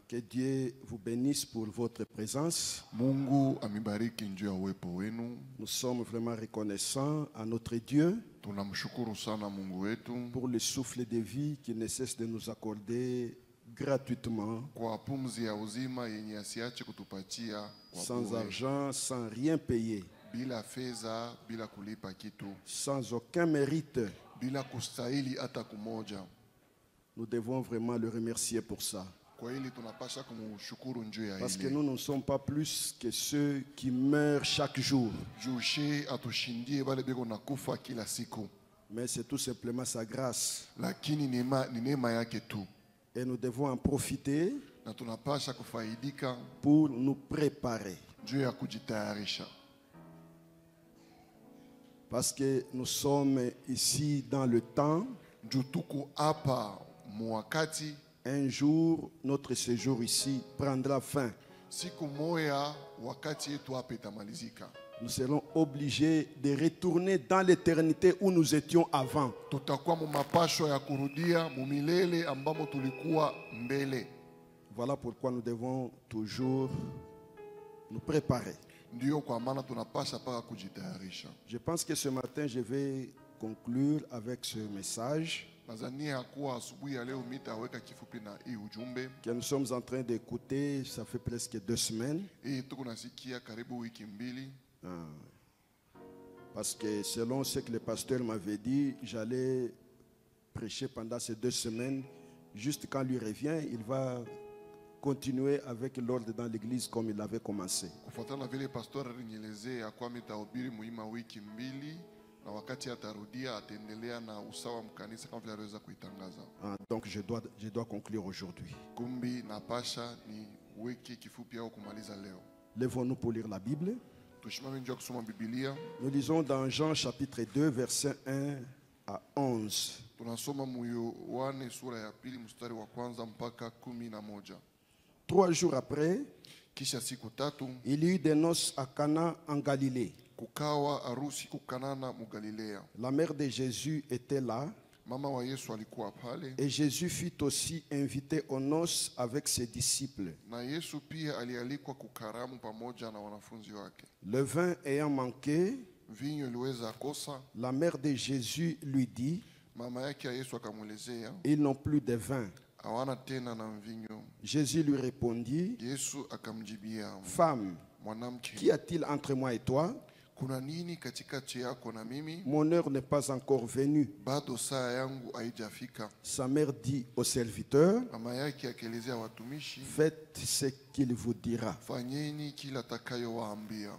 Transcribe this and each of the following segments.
Que Dieu vous bénisse pour votre présence. Mungu amibariki juu ya uwepo wenu. Nous sommes vraiment reconnaissants à notre Dieu Tunamshukuru sana Mungu wetu pour le souffle de vie qu'il ne cesse de nous accorder gratuitement, kwa pumzi ya uzima yenye asiache kutupatia kwa sans bure, argent, sans rien payer, bila fedha, bila kulipa kitu, sans aucun mérite. bila kustahili hata kumoja. Nous devons vraiment le remercier pour ça. Kwa hili tunapasha kumshukuru juu ya Parce que hili. nous ne sommes pas plus que ceux qui meurent chaque jour. Jushe atushindie wale beko nakufa kila siku. Mais c'est tout simplement sa grâce. Lakini ni neema yake tu. Et nous devons en profiter Na tunapasha kufaidika pour nous préparer. juu ya kujitayarisha. Parce que nous sommes ici dans le temps. Juu tuko hapa mwakati, Un jour, notre séjour ici prendra fin. siku moya wakati yetu hapa itamalizika. Nous serons obligés de retourner dans l'éternité où nous étions avant. Tutakuwa mu mapasho ya kurudia mu milele ambamo tulikuwa mbele. Voilà pourquoi nous devons toujours nous préparer. Ndio kwa maana tunapasha paka kujitayarisha. Je pense que ce matin, je vais conclure avec ce message Nadhani hakuwa asubuhi ya leo mitaweka kifupi na hii ujumbe. que nous sommes en train d'écouter. Ça fait presque 2 semaines. Hii tuko nasikia karibu wiki mbili. Parce que selon ce que le pasteur m'avait dit, j'allais prêcher pendant ces 2 semaines. Juste quand lui revient, il va continuer avec l'ordre dans l'église comme il avait commencé. Kufuatana vile pastor alinielezea kwa mitahubiri muhimu wiki mbili, na wakati atarudia ataendelea na usawa mkanisa kama vile aliweza kuitangaza. Donc je dois conclure aujourd'hui. Kumbi napasha ni wiki kifupi au kumaliza leo. Lèvons-nous pour lire la Bible. Tushimame njoo kusoma Biblia. Nous lisons dans Jean chapitre 2 versets 1 à 11. Tunasoma mu Yohane sura ya pili mstari wa kwanza mpaka 11. 3 jours après, Kisha siku tatu il y eut des noces à Cana en Galilée. kukawa harusi kukanana mu Galilea. La mère de Jésus était là. Mama wa Yesu alikuwa pale, Et Jésus fut aussi invité aux noces avec ses disciples. na Yesu pia alialikwa kukaramu pamoja na wanafunzi wake. Le vin ayant manqué, Vinyo iliweza kosa. la mère de Jésus lui dit, Mama yake ya Yesu akamwelezea, ils n'ont plus de vin. hawana tena na mvinyo. Jésus lui répondit, Yesu akamjibia, femme, mwanamke, qu'y a-t-il entre moi et toi? kuna nini katikati yako na mimi? Mon heure n'est pas encore venue. Bado saa yangu haijafika. Sa mère dit au serviteur, Mama yake akielezea watumishi, faites ce qu'il vous dira. fanyeni kila atakayowaambia.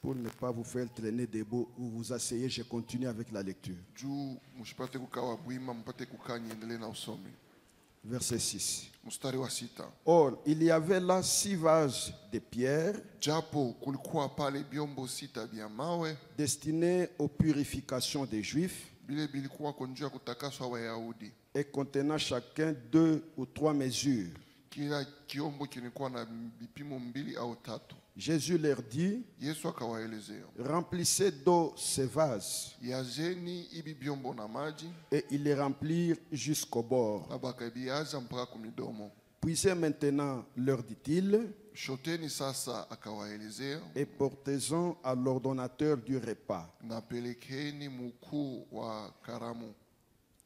Pour ne pas vous faire traîner debout ou vous asseyez, je continue avec la lecture. Juu msipate kukawa bwima, mpate kukaa niendelee na usomi. Verset 6. Mstari wa 6. Or, il y avait là 6 vases de pierre Japo kulikuwa pale byombo 6 vya mawe, destinés aux purifications des Juifs bile bilikuwa kwa njia ya kutakaswa Wayahudi. et contenant chacun 2 ou 3 mesures. Kila kiombo kilikuwa na vipimo 2 au 3. Jésus leur dit, Yesu akawaelezea, remplissez d'eau ces vases. yajeni ibi byombo na maji, Et ils les remplirent jusqu'au bord. na bakabiaza mpaka kumidomo. Puisez maintenant, leur dit-il, Shoteni sasa, akawaelezea, et portez-en à l'ordonnateur du repas. na pelekeni mkuu wa karamu,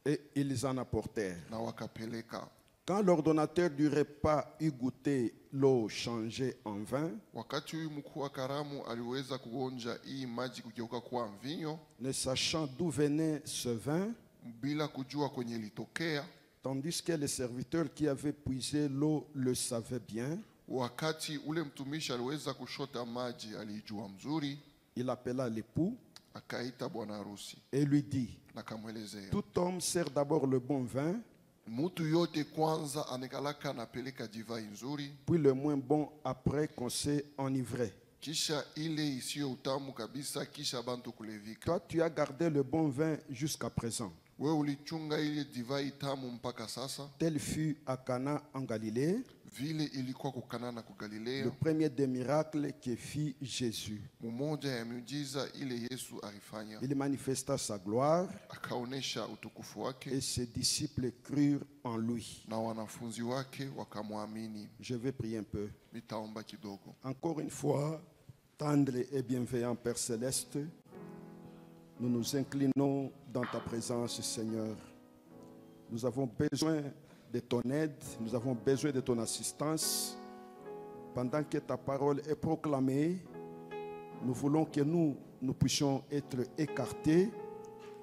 Et ils en apportèrent. na wakapeleka. Quand l'ordonnateur du repas eut goûté l'eau changée en vin, Wakati huyu mkuu wa karamu aliweza kuonja hii maji kugeuka kuwa mvinyo, ne sachant d'où venait ce vin, bila kujua kwenye litokea, tandis que le serviteur qui avait puisé l'eau le savait bien, wakati ule mtumishi aliweza kushota maji alijua mzuri, il appela l'époux akaita bwana harusi et lui dit, na kamwelezea, tout homme sert d'abord le bon vin, mutu yote kwanza anekalaka anapeleka divai nzuri, puis le moins bon après qu'on s'est enivré. kisha ile isiyo utamu kabisa, kisha bantu kulevika. Toi, tu as gardé le bon vin jusqu'à présent. Wewe ulichunga ile divai tamu mpaka sasa. Tel fut à Cana en Galilée. vile ilikuwa kukana na kugalilea. Le premier des miracles que fit Jésus. Mmoja ya miujiza ile Yesu alifanya. Il manifesta sa gloire. Akaonesha utukufu wake. Et ses disciples crurent en lui. Na wanafunzi wake wakamwamini. Je vais prier un peu. Nitaomba kidogo. Encore une fois, tendre et bienveillant Père Céleste, nous nous inclinons dans ta présence, Seigneur. Nous avons besoin de ton aide, nous avons besoin de ton assistance. Pendant que ta parole est proclamée, nous voulons que nous puissions être écartés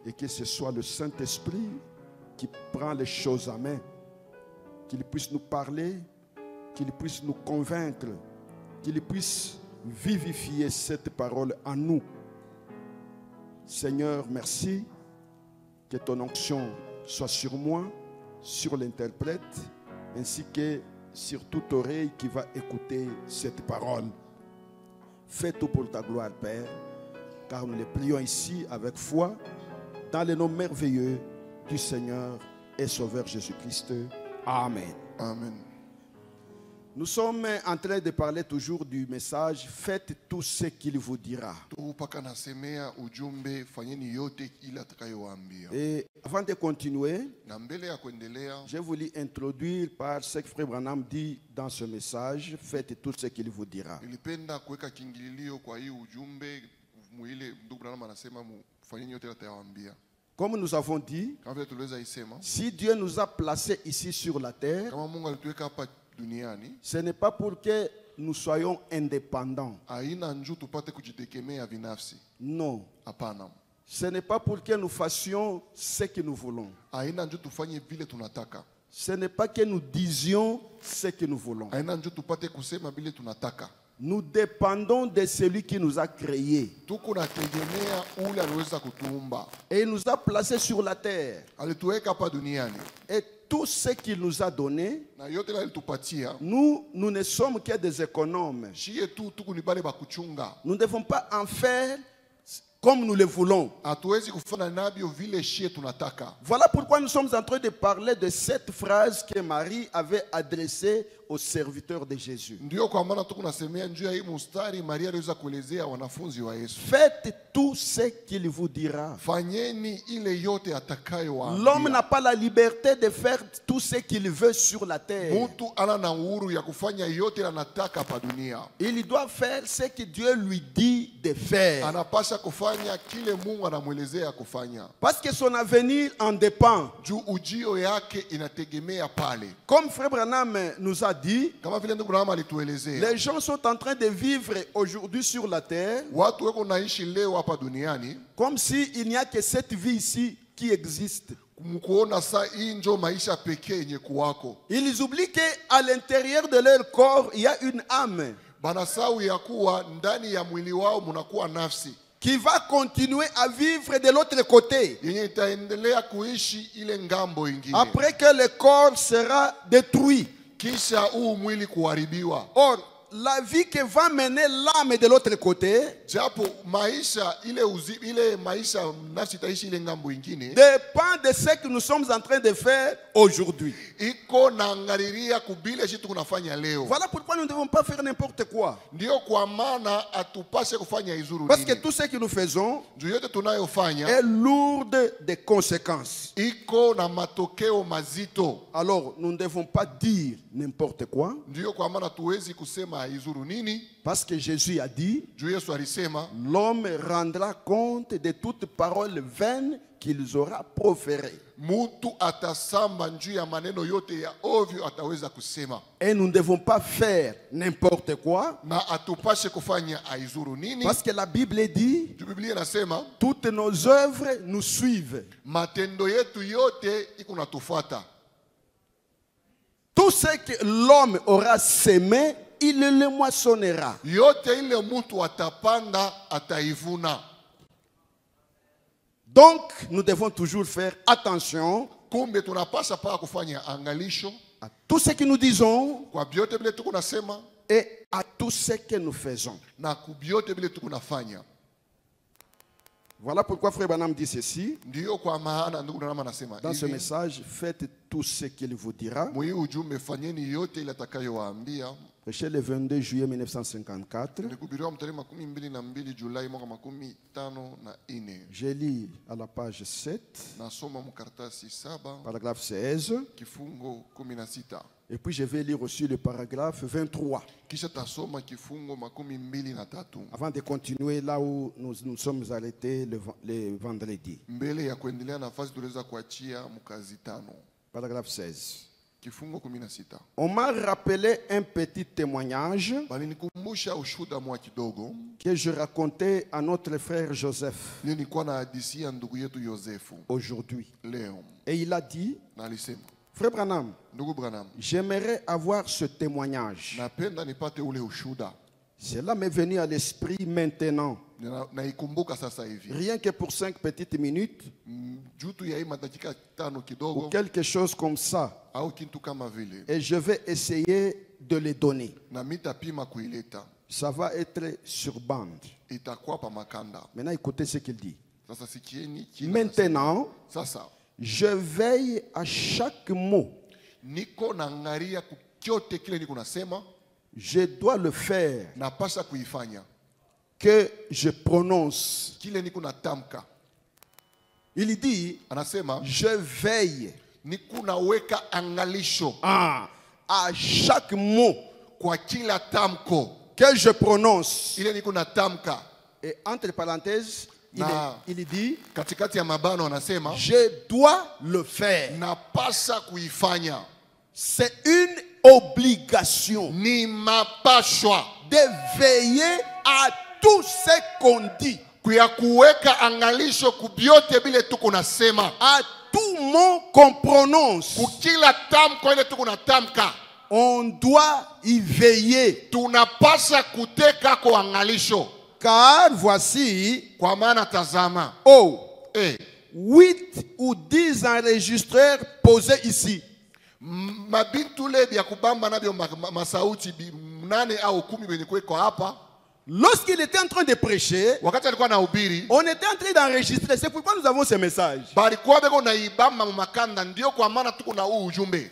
et que ce soit le Saint-Esprit qui prend les choses en main, qu'il puisse nous parler, qu'il puisse nous convaincre, qu'il puisse vivifier cette parole en nous. Seigneur, merci, que ton onction soit sur moi, sur l'interprète, ainsi que sur toute oreille qui va écouter cette parole. Fais tout pour ta gloire, Père, car nous les prions ici avec foi, dans le nom merveilleux du Seigneur et Sauveur Jésus-Christ. Amen. Amen. Nous sommes en train de parler toujours du message « Faites tout ce qu'il vous dira ». Et avant de continuer, je voulais introduire par ce que Frère Branham dit dans ce message « Faites tout ce qu'il vous dira ». Comme nous avons dit, si Dieu nous a placés ici sur la terre, ce n'est pas pour que nous soyons indépendants. Non. Ce n'est pas pour que nous fassions ce que nous voulons. Ce n'est pas que nous disions ce que nous voulons. Nous dépendons de celui qui nous a créés. Et il nous a placés sur la terre. Et tout ce qu'il nous a donné, nous ne sommes que des économes. Nous ne devons pas en faire comme nous le voulons. Voilà pourquoi nous sommes en train de parler de cette phrase que Marie avait adressée aux serviteurs de Jésus. Faites tout ce qu'il vous dira. L'homme n'a pas la liberté de faire tout ce qu'il veut sur la terre. Il doit faire ce que Dieu lui dit de faire. Parce que son avenir en dépend. Comme Frère Branham nous a dit, les gens sont en train de vivre aujourd'hui sur la terre comme s'il n'y a que cette vie ici qui existe. Ils oublient qu'à l'intérieur de leur corps, il y a une âme qui va continuer à vivre de l'autre côté après que le corps sera détruit. Or, la vie que va mener l'âme de l'autre côté dépend de ce que nous sommes en train de faire aujourd'hui. Voilà pourquoi nous ne devons pas faire n'importe quoi. Parce que tout ce que nous faisons est lourd de conséquences. Alors, nous ne devons pas dire n'importe quoi. Parce que Jésus a dit, l'homme rendra compte de toute parole vaine qu'il aura proférée. Et nous ne devons pas faire n'importe quoi. Parce que la Bible dit, toutes nos œuvres nous suivent. Tout ce que l'homme aura sémé, il le moissonnera. Donc, nous devons toujours faire attention à tout ce que nous disons et à tout ce que nous faisons. Voilà pourquoi Frère Branham dit ceci. Ndiyo kwa maana ndugu Branham anasema Dans ce message, faites tout ce qu'il vous dira. mwi ujumbe fanyeni yote ile atakayowaambia. Prêché le 22 juillet 1954. Nilihubiriwa mtarehe 22 Julai mwaka 1954. Je lis à la page 7, Nasoma mkaratasi 7 paragraphe 16. kifungo 16. Et puis je vais lire aussi le paragraphe 23. Kisha tasoma kifungo 23 avant de continuer là où nous sommes arrêtés le vendredi. mbele ya kuendelea nafasi tuliweza kuachia mkazi 5. Paragraphe 16. Kifungo 16. On m'a rappelé un petit témoignage Balinikumbusha ushuhuda mwa kidogo que je racontais à notre frère Joseph nilikuwa na hadisia ndugu yetu Yosefu aujourd'hui. leo. Et il a dit, Na alisema, Frère Branham, ndugu Branham, j'aimerais avoir ce témoignage. napenda nipate ule ushuhuda. Cela m'est venu à l'esprit maintenant. Naikumbuka sasa hivi. Rien que pour 5 petites minutes Jutu ya hii dakika 5 ou kidogo quelque chose comme ça. au kitu kama vile. Et je vais essayer de les donner. Na mitapima kuileta. Ça va être sur bande. Itakuwa pa makanda. Maintenant, écoutez ce qu'il dit. Sasa sikieni kila Maintenant, sasa je veille à chaque mot. niko naangalia kyote kile niko nasema, Je dois le faire, napasha kuifanya. que je prononce. Kile niko natamka. Il dit, Anasema je veille niko naweka angalisho à chaque mot kwa kila tamko. que je prononce. Ile niko natamka. Et entre parenthèses, il dit, Katikati ya mabano anasema je dois le faire. napasha kuifanya. C'est une obligation Ni mapashwa de veiller à tout ce qu'on dit, kuya kuweka angalisho kubyote bile tuko nasema, à tout mot qu'on prononce. kukila tamko ile tuko natamka. On doit y veiller. Tunapasha kuteka kwa angalisho. Car voici, Kwa maana tazama, 8 ou 10 enregistreurs posés ici. mabintu le bya kubamba nabyo masauti 8 au 10 benye kweko hapa. Lorsqu'il était en train de prêcher, Wakati alikuwa anahubiri, on était en train d'enregistrer. C'est pourquoi nous avons ce message. balikuwa beko na ibamba makanda, ndio kwa maana tuko na huu ujumbe.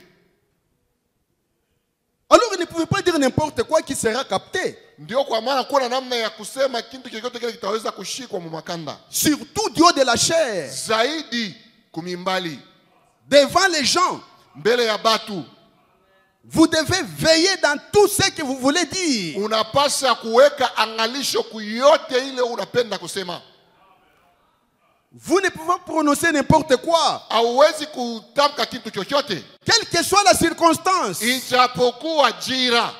Alors il ne pouvait pas dire n'importe quoi qui sera capté. Ndio kwa maana kuna namna ya kusema kitu chochote kile kitaweza kushikwa mu makanda. Surtout du haut de la chair. Zaidi kumimbali, Devant les gens. mbele ya batu. Vous devez veiller dans tout ce que vous voulez dire. Unapasha kuweka angalisho kuyote ile unapenda kusema. Vous ne pouvez pas prononcer n'importe quoi. Hauwezi kutamka kitu chochote. Quelle que soit la circonstance. Ijapokuwa jira.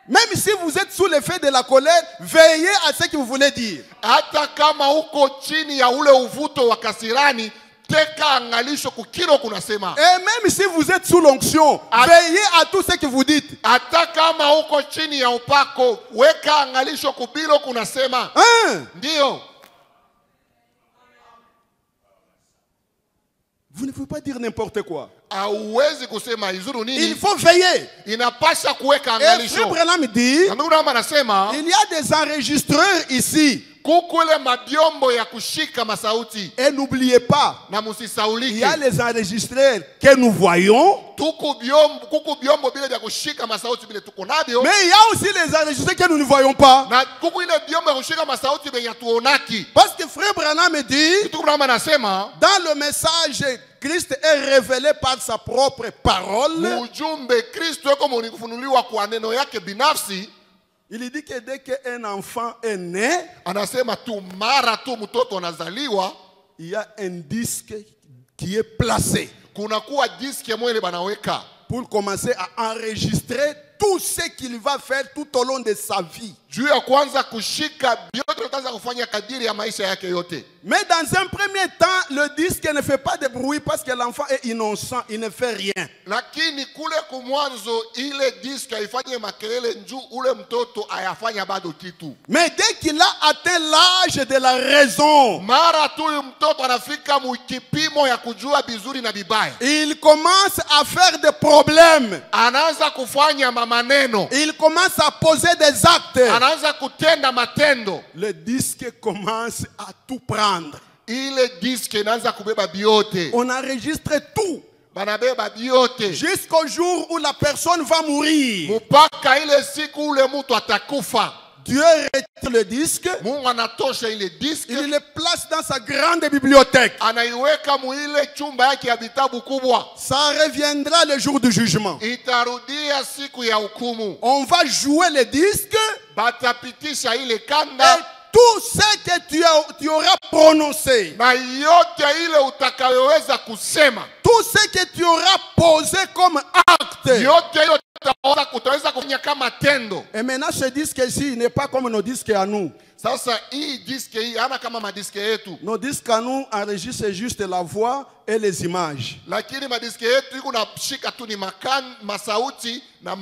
Même si vous êtes sous l'effet de la colère, veillez à ce que vous voulez dire. Hata kama uko chini ya ule uvuto wa kasirani, teka angalisho kukiro kunasema. Et même si vous êtes sous l'onction, veillez à tout ce que vous dites. Hata kama uko chini ya upako, weka angalisho kubilo kunasema. Ndio. Vous ne pouvez pas dire n'importe quoi. Hauwezi kusema izuru nini. Il faut veiller. Inapasha kuweka Et angalisho. Frère Branham dit, Na ndugu Branham anasema il y a des enregistreurs ici. kukule mabyombo ya kushika masauti. Et n'oubliez pas, Na il musisaulike. y a les enregistreurs que nous voyons. Kuku byombo bile vya kushika masauti bile tuko nabyo. Mais il y a aussi les enregistreurs que nous ne voyons pas. Na kuku ile byombo ya kushika masauti benye tuonaki. Parce que Frère Branham dit, Ndugu Branham anasema dans le message, Christ est révélé par sa propre parole. mujumbe Kristo yuko mwenye kufunuliwa kwa neno yake binafsi. Il dit que dès qu'un enfant est né, Anasema tu mara tu mtoto anazaliwa, il y a un disque qui est placé kunakuwa diski moja ile banaweka pour commencer à enregistrer tout ce qu'il va faire tout au long de sa vie. juu ya kwanza kushika biote utaanza kufanya kadiri ya maisha yake yote. Mais dans un premier temps, le disque ne fait pas de bruit parce que l'enfant est innocent, il ne fait rien. Lakini kule kumwanzo ile diski haifanye makelele njuu ule mtoto ayafanya bado kitu. Mais dès qu'il a atteint l'âge de la raison, Mara tu mtoto anafika mukipimo ya kujua bizuri na bibaya, il commence à faire des problèmes. anaanza kufanya kusema maneno. Il commence à poser des actes. Anaanza kutenda matendo. Le disque commence à tout prendre. Ile disque inaanza kubeba biote. On enregistre tout. Banabeba biote. Jusqu'au jour où la personne va mourir. Mpaka ile siku ule mtu atakufa. Dieu retire le disque. Mungu anatosha ile disque. Il le place dans sa grande bibliothèque. Anaiweka muile chumba yake ya vitabu kubwa. Ça reviendra le jour du jugement. Itarudia siku ya hukumu. On va jouer le disque. Batapitisha ile kanda. Et tout ce que tu auras prononcé. Na yote ile utakayoweza kusema. Tout ce que tu auras posé comme acte. Yote ile utaweza kufanya kama tendo. Et maintenant ce disque ici n'est pas comme nos disques à nous. Sasa hii disque hii hana kama madiske yetu. Nos disques à nous enregistrent juste la voix et les images. Lakini madiske yetu iko na shika tu ni masauti na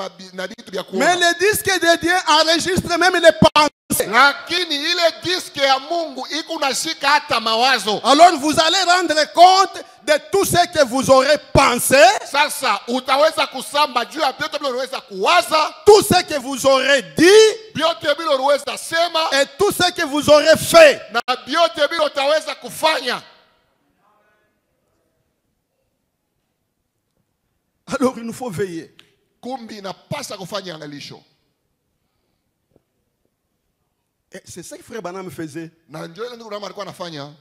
vitu vya kuona. Mais le disque de Dieu enregistre même les pensées. Lakini ile disque ya Mungu iko na shika hata mawazo. Alors vous allez rendre compte de tout ce que vous aurez pensé. Sasa utaweza kusamba juu ya vyote bila unaweza kuwaza. Tout ce que vous aurez dit. Vyote bila unaweza sema. Et tout ce que vous aurez fait. Na vyote bila utaweza kufanya. Alors il nous faut veiller. Kumbi inapasa kufanya angalisho. Et c'est ça que frère Branham faisait. Na ndio ile ndugu Branham alikuwa anafanya.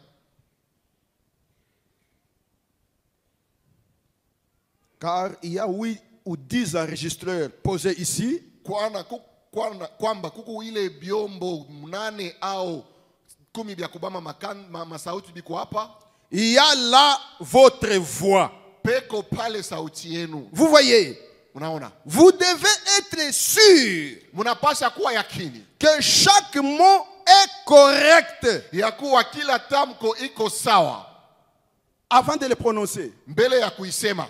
Car il y a 8 ou 10 enregistreurs posés ici. Kwamba kuku ile biombo 8 au 10 vya kubama masauti biko hapa. Il y a là votre voix. Peko pale sauti yenu. Vous voyez? Unaona? Vous devez être sûr. Munapasha kuwa yakini. Que chaque mot est correct. Ya kuwa kila tamko iko sawa. Avant de le prononcer. Mbele ya kuisema.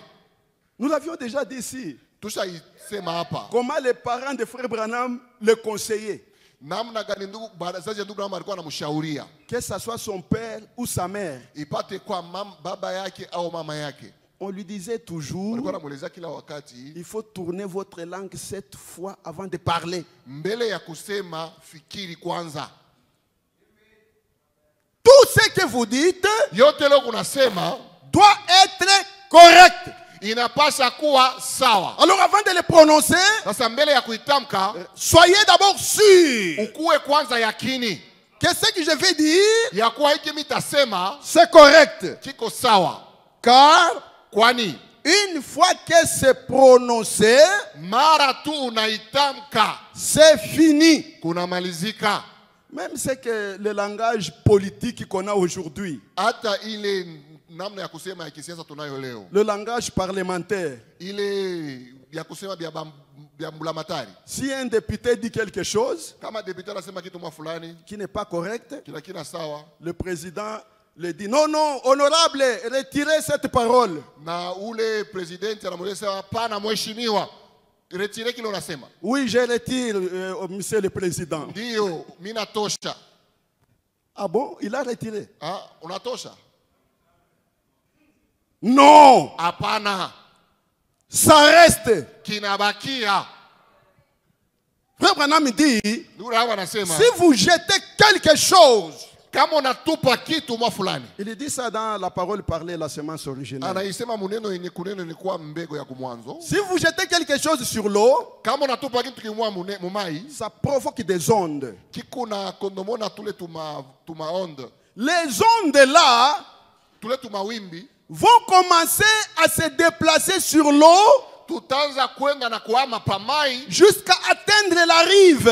Nous l'avions déjà dit ici. Tushaisema hapa. Comment les parents de frère Branham le conseillaient. Namna gani ndugu bazazi ndugu Branham alikuwa anamshauria. Que ça soit son père ou sa mère. Ipate kwa baba yake au mama yake. On lui disait toujours, il faut tourner votre langue 7 fois avant de parler. Tout ce que vous dites doit être correct. Alors avant de le prononcer, soyez d'abord sûr que ce que je vais dire, c'est correct. Car une fois que c'est prononcé, c'est fini. Même c'est que le langage politique qu'on a aujourd'hui, le langage parlementaire, si un député dit quelque chose qui n'est pas correct, le président le dit non, non, honorable, retirez cette parole. Oui, je retire, monsieur le président. Ah bon, il a retiré. Non. Ça reste. Frère Branham dit, si vous jetez quelque chose, il dit ça dans la parole parlée, la semence originale. Si vous jetez quelque chose sur l'eau, ça provoque des ondes. Les ondes là vont commencer à se déplacer sur l'eau jusqu'à atteindre la rive.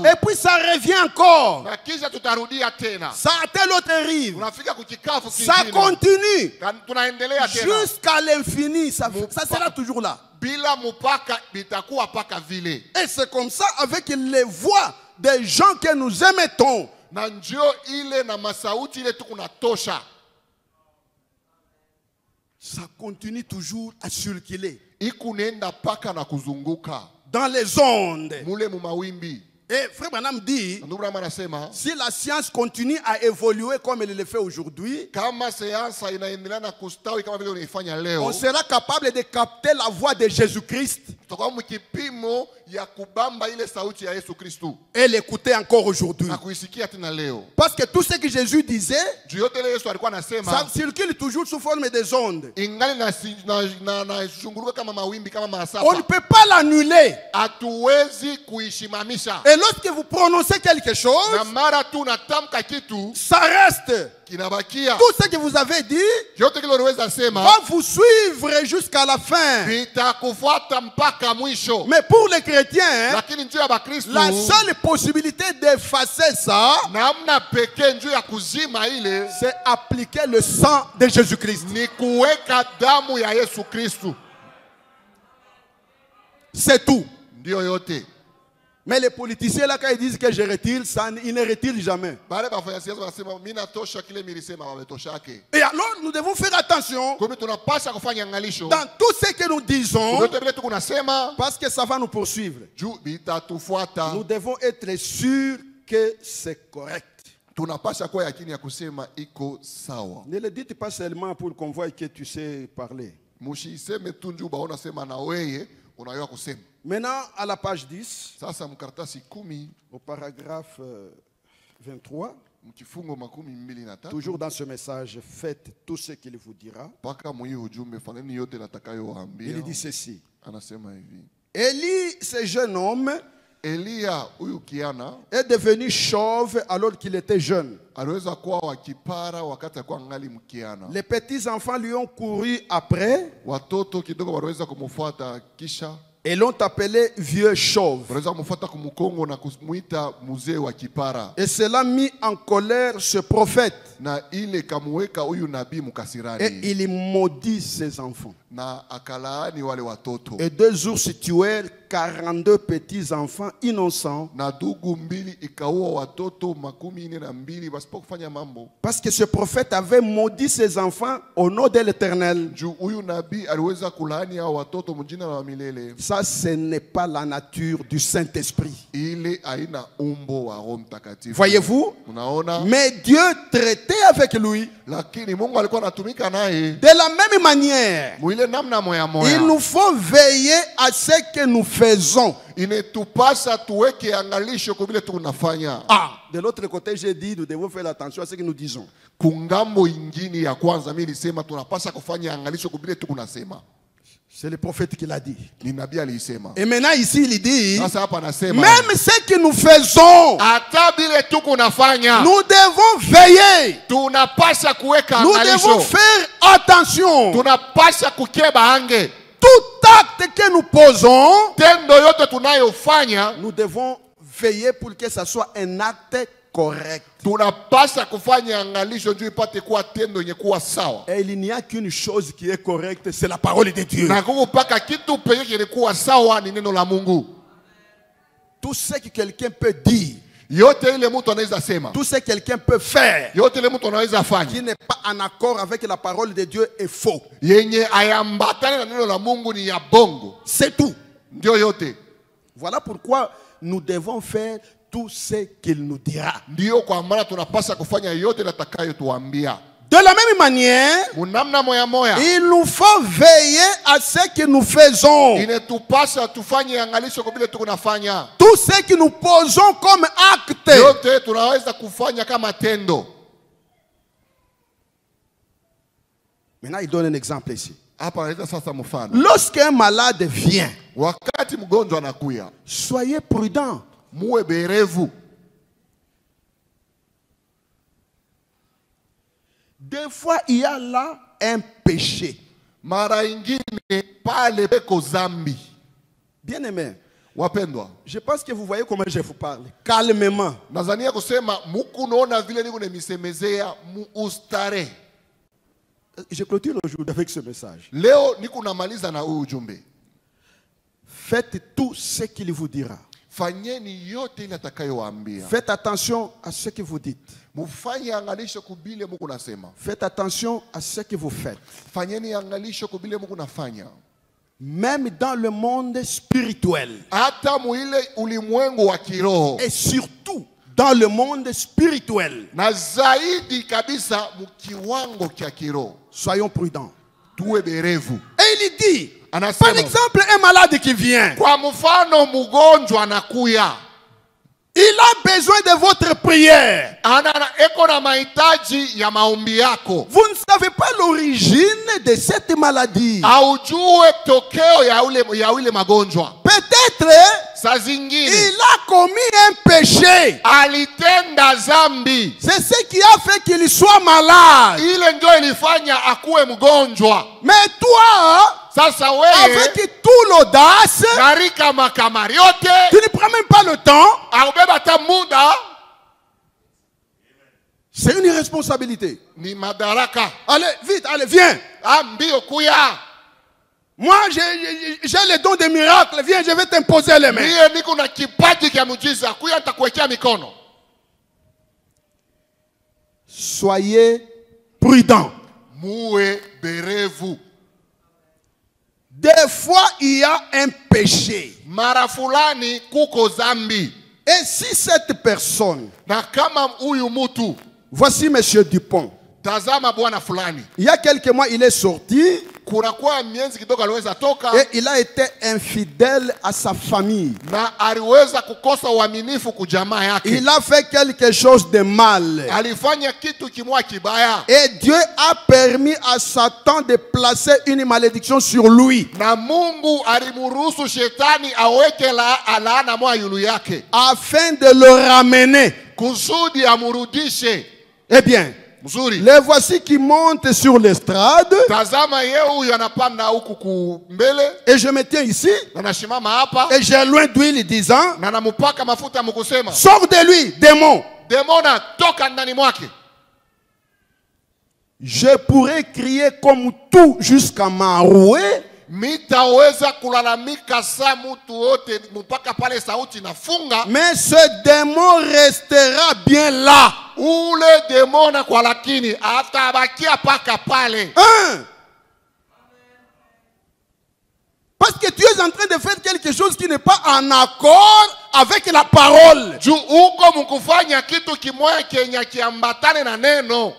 Et puis ça revient encore. Ça atteint l'autre rive. Ça continue jusqu'à l'infini. Ça sera toujours là. Et c'est comme ça avec les voix des gens que nous émettons. Ça continue toujours à circuler dans les ondes. Et frère Branham dit, si la science continue à évoluer comme elle le fait aujourd'hui, on sera capable de capter la voix de Jésus-Christ tutakuwa mkipimo ya kubamba ile sauti ya Yesu Kristo et l'écouter encore aujourd'hui. na kuisikia tena leo. Parce que tout ce que Jésus disait, Juu yote ile Yesu alikuwa ça anasema circule toujours sous forme des ondes. ingali na shunguruka kama mawimbi kama On ne masafa. peut pas l'annuler. Hatuwezi kuishimamisha. Et lorsque vous prononcez quelque chose, Na mara tu unatamka kitu ça reste. kinabakia. Tout ce que vous avez dit Yote kile uliweza sema va vous suivre jusqu'à la fin. vitakufuata mpaka mwisho. Mais pour les chrétiens, Lakini njoo ya Bakristo, la seule possibilité d'effacer ça, namna pekee njoo ya kuzima ile c'est appliquer le sang de Jésus-Christ. ni kuweka damu ya Yesu Kristo. C'est tout. Ndio yote. Mais les politiciens là, quand ils disent que je retire, ça, ils ne retirent jamais. Baada bafanya siasa wanasema mimi natosha kile milisema wametoshake. Et alors, nous devons faire attention Kwa hiyo tunapaswa kufanya angalisho. dans tout ce que nous disons, Yote vile tuko nasema parce que ça va nous poursuivre. juu bitatufuata. Nous devons être sûrs que c'est correct. Tunapaswa kuwa yakini ya kusema iko sawa. Ne le dites pas seulement pour qu'on voie que tu sais parler. Mushiseme tu njoo baona sema na wewe unayua kusema. Maintenant, à la page 10, Sasa mkaratasi 10 au paragraphe 23, mkifungo 23 toujours dans ce message, faites tout ce qu'il vous dira. paka mwi ujumbe fanyeni yote natakayowaambia. Il dit ceci. Anasema hivi. Élie, ce jeune homme, Elia huyu kiana est devenu chauve alors qu'il était jeune. aliweza kuwa wakipara wakati alikuwa ngali mkiana. Les petits enfants lui ont couru après Watoto kidogo waliweza kumfuata kisha et l'ont appelé vieux chauve. waliweza kumfuata kumkongo na kumuita mzee wa kipara. Et cela mit en colère ce prophète. Na ile kamuweka huyu nabii Et mkasirani. il maudit ses enfants. Na akalaani wale watoto. Et 2 ours tuèrent 42 petits enfants innocents. Na dugu mbili ikaua watoto 42 basipo kufanya mambo. Parce que ce prophète avait maudit ses enfants au nom de l'Éternel. Juu huyu nabii aliweza kulaani hao watoto mjina la milele. Ça, ce n'est pas la nature du Saint-Esprit. Ile aina umbo wa Roho Mtakatifu. Voyez-vous? Unaona? Mais Dieu traitait avec lui Lakini Mungu alikuwa anatumika naye de la même manière. mwile namna moya moya. Il nous faut veiller à ce que nous faisons. Inetupasa tuweke angalisho kwa vile tunafanya. De l'autre côté, j'ai dit, nous devons faire attention à ce que nous disons. Kungambo ingine ya kwanza mimi nilisema tunapasa kufanya angalisho kwa vile tunasema. C'est le prophète qui l'a dit. Ni nabii alisema. Et maintenant ici, il dit, Sasa hapa anasema même ce que nous faisons, hata vile tunafanya nous devons veiller. tunapasa kuweka Nous devons angalisho. faire attention. Tunapasa kukeba ange. Tout acte que nous posons, Tendo yote tunayofanya nous devons veiller pour que ça soit un acte correct. tunapasa kufanya angalisho juu ipate kuwa tendo yenye kuwa sawa. Et il n'y a qu'une chose qui est correcte, c'est la parole de Dieu. Na kupaka kitu pekee kilikuwa sawa ni neno la Mungu. Tout ce que quelqu'un peut dire, Yote ile mtu anaweza sema, tout ce que quelqu'un peut faire, yote ile mtu anaweza fanya qui n'est pas en accord avec la parole de Dieu est faux. yenye ayambatane na neno la Mungu ni ya bongo. C'est tout. Ndio yote. Voilà pourquoi nous devons faire tout ce qu'il nous dira. Ndio kwa maana tunapasa kufanya yote atakayotuambia. De la même manière, Munamna moya moya. il nous faut veiller à ce que nous faisons. Inetupasa tufanye angalisho kwa vile tunafanya. Tout ce que nous posons comme acte. Yote tunaweza kufanya kama tendo. Maintenant, il donne un exemple ici. Hapa analeta sasa mfano. Lorsqu'un malade vient, Wakati mgonjwa anakuya, soyez prudents. muwe berevu. Des fois, il y a là un péché. Mara ingine pale peko zambi. Bien-aimé, Wapendwa, je pense que vous voyez comment je vous parle. Calmement. nazania kusema muku naona vile niko nemisemezea muustare. Je clôture aujourd'hui avec ce message. Leo niko namaliza na huu ujumbe. Faites tout ce qu'il vous dira. Fanyeni yote ile atakayowaambia. Faites attention à ce que vous dites. Mufanye angalisho kubile Mungu nasema. Faites attention à ce que vous faites. Fanyeni angalisho kubile Mungu nafanya. Même dans le monde spirituel. Hata muile ulimwengu wa kiroho. Et surtout dans le monde spirituel. Na zaidi kabisa mukiwango kia kiroho. Soyons prudents. Tuwe berevu. Et il dit, Anasema, par exemple, un malade qui vient, kwa mfano mgonjwa anakuya, il a besoin de votre prière. eko na mahitaji ya maombi yako. Vous ne savez pas l'origine de cette maladie. Haujue tokeo ya ule magonjwa. Peut-être Saa zingine il a commis un péché. alitenda zambi, C'est ce qui a fait qu'il soit malade. ile ndio ilifanya akuwe mgonjwa. Mais toi, Sasa wewe avec tout l'audace, garika makamari yote, tu ne prends même pas le temps. aubeba ta muda, C'est une irresponsabilité. ni madaraka. Allez, vite, allez, viens. Mbio kuya. Moi, j'ai le don des miracles. Viens, je vais t'imposer les mains. Mie niko na kipaji kia mujiza, kuya nitakuwekea mikono. Soyez prudents. Muwe berevu. Des fois, il y a un péché. Mara fulani kuko zambi. Et si cette personne, Na kama huyu mutu, voici Monsieur Dupont, tazama bwana fulani, il y a quelques mois, il est sorti kunakuwa mienzi kidogo aliweza toka, et il a été infidèle à sa famille. na aliweza kukosa uaminifu kujamaa yake. Il a fait quelque chose de mal. Alifanya kitu kimwa kibaya, Et Dieu a permis à Satan de placer une malédiction sur lui, na Mungu alimuruhusu shetani aweke laana moja yulu yake, afin de le ramener. kusudi amurudishe. Eh bien, Mzuri, les voici qui montent sur l'estrade. tazama yeye huyu anapanda huku kumbele, Et je me tiens ici. na nashimama hapa, Et j'ai loin d'huile disant, na namupaka mafuta mkusema, sors de lui, démon. demona toka ndani mwake. Je pourrais crier comme tout jusqu'à m'enrouer. Mitaweza kulalamika saa mutu wote mpaka pale sauti nafunga, Mais ce démon restera bien là. ule demona kwa lakini atabakia paka pale. Parce que tu es en train de faire quelque chose qui n'est pas en accord avec la parole. Juu uko mkufanya kitu kimoya kenya kiambatane na neno.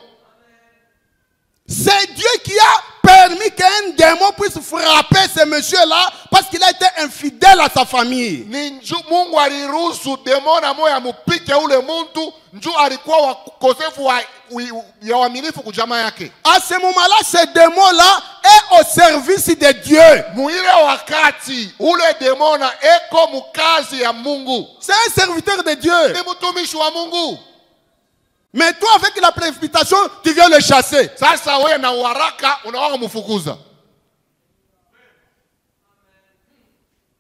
C'est Dieu qui a permis qu'un démon puisse frapper ce monsieur-là parce qu'il a été infidèle à sa famille. Ni Mungu aliruhusu demona moya mupike ule muntu, njuu alikuwa wakosefu ya uaminifu kujamaa yake. À ce moment-là, ce démon-là est au service de Dieu. Muile wakati ule demona eko mukazi ya Mungu, C'est un serviteur de Dieu. ni mtumishi wa Mungu. Mais toi, avec la précipitation, tu viens le chasser. Sasa wewe na uharaka unawaga mfukuza.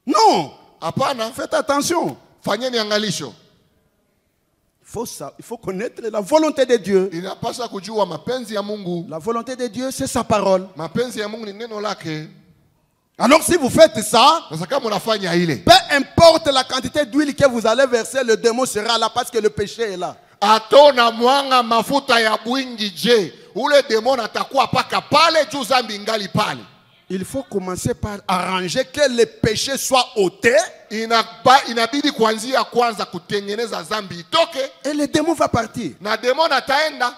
Non. Hapana, Faites attention. fanyeni angalisho. Il faut connaître la volonté de Dieu. Inapaswa kujua mapenzi ya Mungu. La volonté de Dieu, c'est sa parole. Mapenzi ya Mungu ni neno lake. Alors si vous faites ça, Sasa kama unafanya ile, peu importe la quantité d'huile que vous allez verser, le démon sera là parce que le péché est là. atona mwanga mafuta ya bwingi, je, ule demona atakuwa paka pale juu zambi ngali pale. Il faut commencer par arranger que le péché soit ôté. Inabidi kuanzia kwanza kutengeneza zambi itoke, Et le démon va partir. na demona ataenda.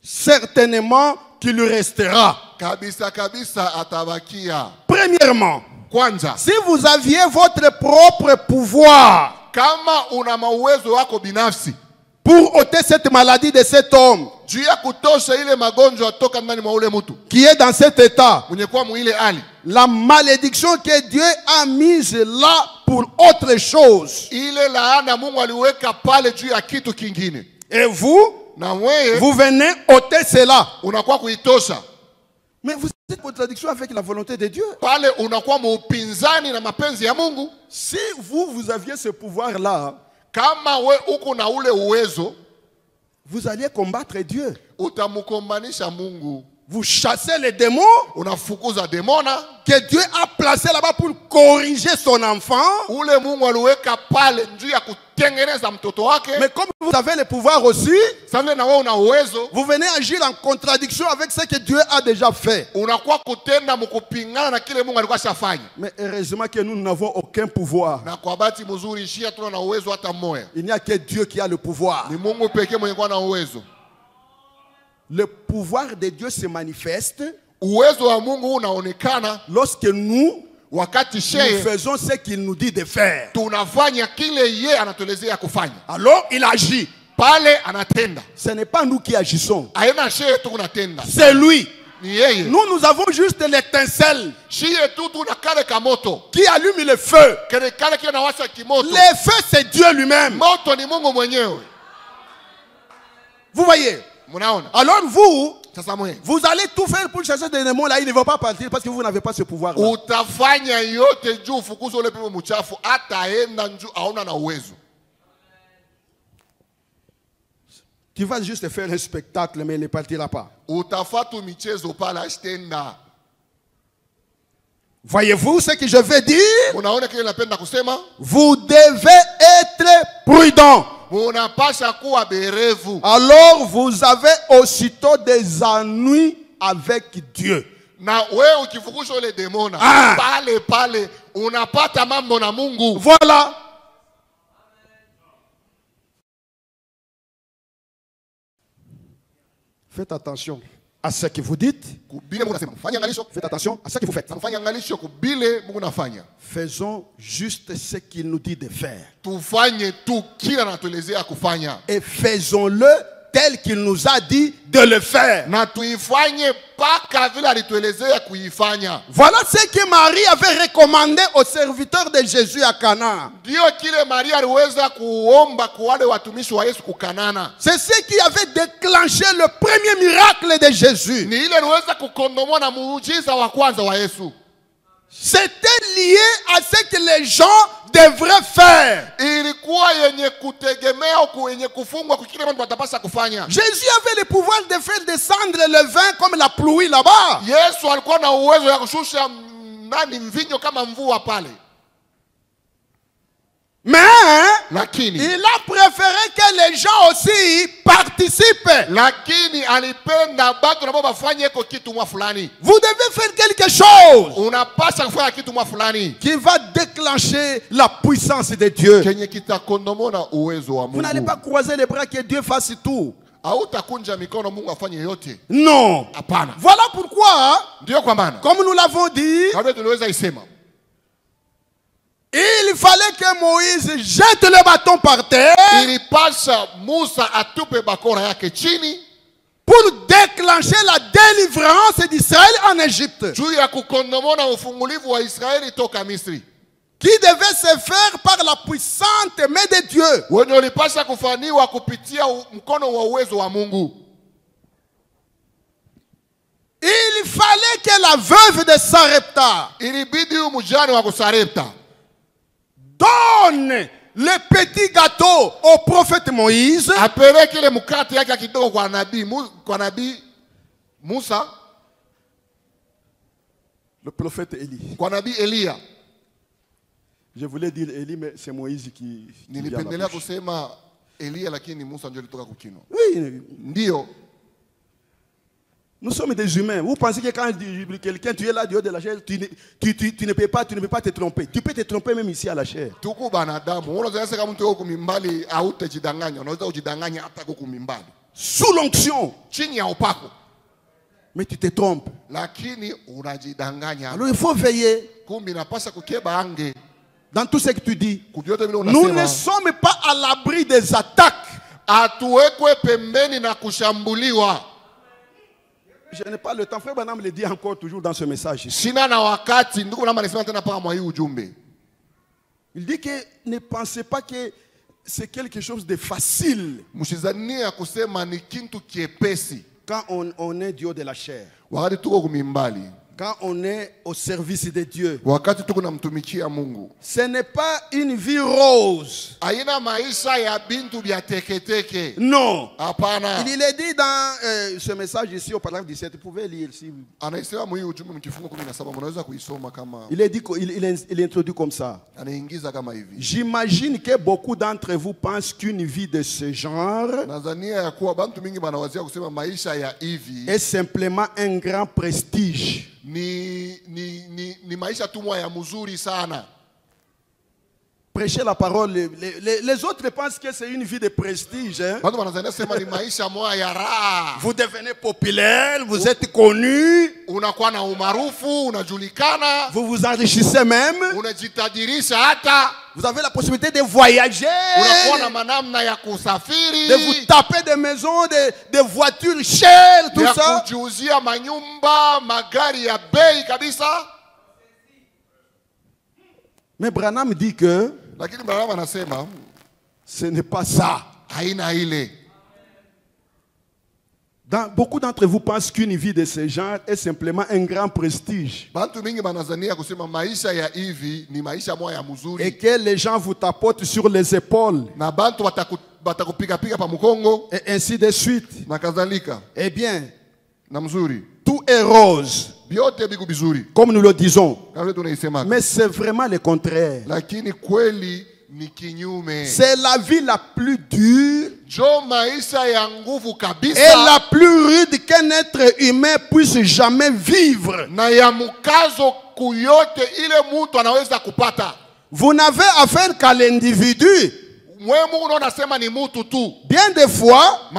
Certainement qu'il restera. Kabisa kabisa atabakia. Premièrement, Kwanza, si vous aviez votre propre pouvoir kama una mauwezo wako binafsi pour ôter cette maladie de cet homme juu ya kutosha ile magonjwa toka ndani mwa ule mtu qui est dans cet état, mwenye kuwa mwile hali, la malédiction que Dieu a mise là pour autre chose. ile laana Mungu aliweka pale juu ya kitu kingine, Et vous, na wewe vous venez ôter cela. unakuwa kuitosha Mais vous êtes en contradiction avec la volonté de Dieu. pale, unakuwa muupinzani na mapenzi ya Mungu. Si vous aviez ce pouvoir-là, Kama we uko na ule uwezo, vous alliez combattre Dieu. utamukombanisha Mungu. vous chassez les démons unafukuza demona que Dieu a placé là-bas pour corriger son enfant. ule Mungu aliweka pale njuu ya kutengeneza mtoto wake. Mais comme vous avez le pouvoir aussi, Sasa na wewe una uwezo, vous venez agir en contradiction avec ce que Dieu a déjà fait. unakuwa kutenda mkupingana na kile Mungu alikuwa shafanya. Mais heureusement que nous n'avons aucun pouvoir. Na kwa bahati mzuri shia tuna na uwezo hata mmoja. Il n'y a que Dieu qui a le pouvoir. Ni Mungu pekee mwenye kuwa na uwezo. Le pouvoir de Dieu se manifeste Uwezo wa Mungu unaonekana lorsque nous wakati sheye faisons ce qu'il nous dit de faire. tunafanya kile yeye anatuelezea kufanya. Alors il agit. Pale anatenda. Ce n'est pas nous qui agissons. Haina sheye tu kunatenda. C'est lui. Ni yeye. Nous avons juste l'étincelle Shie tu tuna kale kamoto. qui allume le feu. Kale kale kile nawasha kimoto. Le feu, c'est Dieu lui-même. Moto ni Mungu mwenyewe. Vous voyez? Munaona? Alors vous allez tout faire pour chasser des démons là, ils ne vont pas partir parce que vous n'avez pas ce pouvoir là. Utafanya yote juu fukuzo ule pepo mchafu ataenda njuu hauna na uwezo. Tu vas juste faire un spectacle mais il ne partira pas. Utafatu michezo pala ashtenda. Voyez-vous ce que je veux dire? Unaona kile napenda kusema? Vous devez être prudent. Munapasha kuwa berevu. Alors vous avez aussitôt des ennuis avec Dieu. Na wewe ukifukusha ile demona pale unapata mambo na Mungu. Voilà. Faites attention à ce que vous dites. Faites attention à ce que vous faites. Faisons juste ce qu'il nous dit de faire. Et faisons-le tel qu'il nous a dit de le faire. Voilà ce que Marie avait recommandé aux serviteurs de Jésus à Cana. C'est ce qui avait déclenché le premier miracle de Jésus. C'était lié à ce que les gens devraient faire. Jésus avait le pouvoir de faire descendre le vin comme la pluie là-bas. Mais il a préféré que les gens aussi participent. Vous devez faire quelque chose qui va déclencher la puissance de Dieu. Vous n'allez pas croiser les bras que Dieu fasse tout. Non. Voilà pourquoi, comme nous l'avons dit, il fallait que Moïse jette le bâton par terre pour déclencher la délivrance d'Israël en Égypte, qui devait se faire par la puissante main de Dieu. Il fallait que la veuve de Sarepta donne le petit gâteau au prophète Moïse. Le prophète Élie. Je voulais dire Élie, mais c'est Moïse qui vient à la bouche. Oui. Nous sommes des humains. Vous pensez que quand quelqu'un tu es là dehors de la chair, tu ne peux pas te tromper. Tu peux te tromper même ici à la chair. Sous l'onction. Mais tu te trompes. Alors il faut veiller dans tout ce que tu dis. Nous ne sommes pas à l'abri des attaques. Je n'ai pas le temps. Frère Branham le dit encore toujours dans ce message. Il dit que ne pensez pas que c'est quelque chose de facile quand on est du haut de la chair. quand on est au service de Dieu, wakati tuko namtumikia Mungu, ce n'est pas une vie rose. haina maisha ya bintu vya teketeke. Non. Hapana. Il est dit dans ce message ici au paragraphe 17, vous pouvez lire si vous... Anaisema mwi ujumbe mkifungo 17 mnaweza kuisoma kama Il est dit il introduit comme ça. anaingiza kama hivi. J'imagine que beaucoup d'entre vous pensent qu'une vie de ce genre Nadhania ya kuwa bantu mingi banawazia kusema maisha ya hivi est simplement un grand prestige. ni maisha tu ya mzuri sana. Prêcher la parole, les autres pensent que c'est une vie de prestige. Hein? Bantu banazania sema ni maisha moya ya raha. Vous devenez populaire, vous êtes connu. Unakuwa na umaarufu, unajulikana. Vous vous enrichissez même. Unajitajirisha hata. Vous avez la possibilité de voyager. Unakuwa na manamna ya kusafiri. De vous taper des maisons, des voitures chères, tout ça. Ya kujiuzia manyumba, magari ya bei kabisa. Mais Branham dit que lakini Branham anasema ce n'est pas ça. Haina ile. Beaucoup d'entre vous pensent qu'une vie de ce genre est simplement un grand prestige. Bantu mingi banazania kusema maisha ya hivi ni maisha moya ya mzuri. Et que les gens vous tapotent sur les épaules. Na bantu batakupiga piga pa mkongo. Et ainsi de suite. Na kadhalika. Eh bien, na mzuri. Tout est rose. Biote biku bizuri. Comme nous le disons. Mais c'est vraiment le contraire. Lakini kweli ni kinyume. C'est la vie la plus dure. Jo maisha ya nguvu kabisa. Et la plus rude qu'un être humain puisse jamais vivre. Na ya mukazo kuyote ile mtu anaweza kupata. Vous n'avez affaire qu'à l'individu. Bien des fois,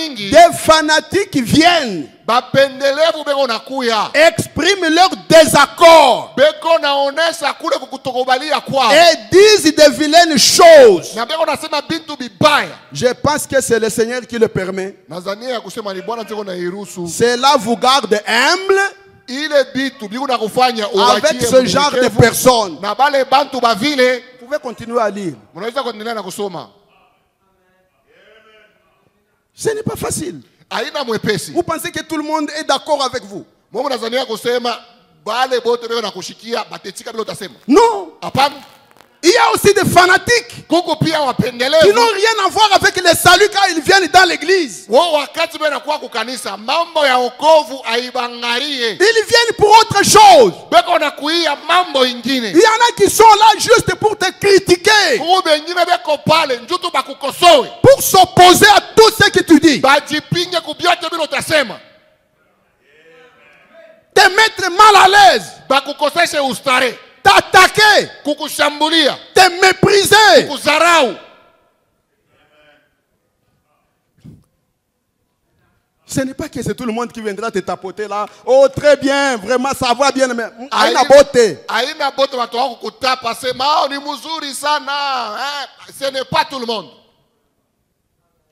des fanatiques viennent, expriment leur désaccord et disent des vilaines choses. Je pense que c'est le Seigneur qui le permet. Cela vous garde humble avec ce genre de personnes. Vous pouvez continuer à lire. Ce n'est pas facile. Vous pensez que tout le monde est d'accord avec vous? Non. Il y a aussi des fanatiques qui n'ont rien à voir avec le salut quand ils viennent dans l'église. Ils viennent pour autre chose. Il y en a qui sont là juste pour te critiquer, pour s'opposer à tout ce que tu dis, te mettre mal à l'aise, t'attaquer, te mépriser. Ce n'est pas que c'est tout le monde qui viendra te tapoter là. Oh, très bien, vraiment, ça va bien. Mais aina beauté. Ce n'est pas tout le monde.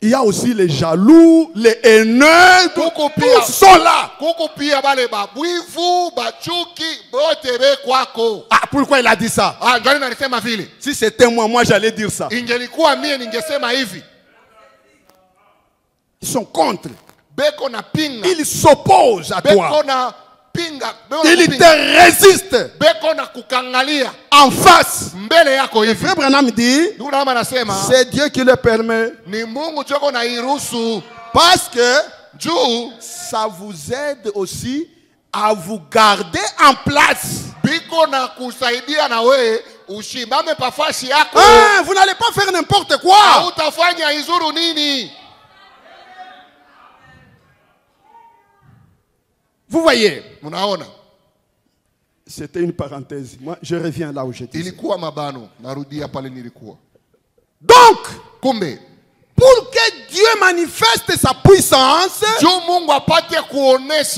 Il y a aussi les jaloux, les haineux, tous sont là. Ah, pourquoi il a dit ça? Si c'était moi j'allais dire ça. Ils sont contre. Ils s'opposent à toi. Ils te résistent en face. Le frère Branham dit, c'est Dieu qui le permet. Parce que ça vous aide aussi à vous garder en place. Ah, vous n'allez pas faire n'importe quoi. Vous voyez, c'était une parenthèse. Moi, je reviens là où j'étais. Donc, pour que Dieu manifeste sa puissance, il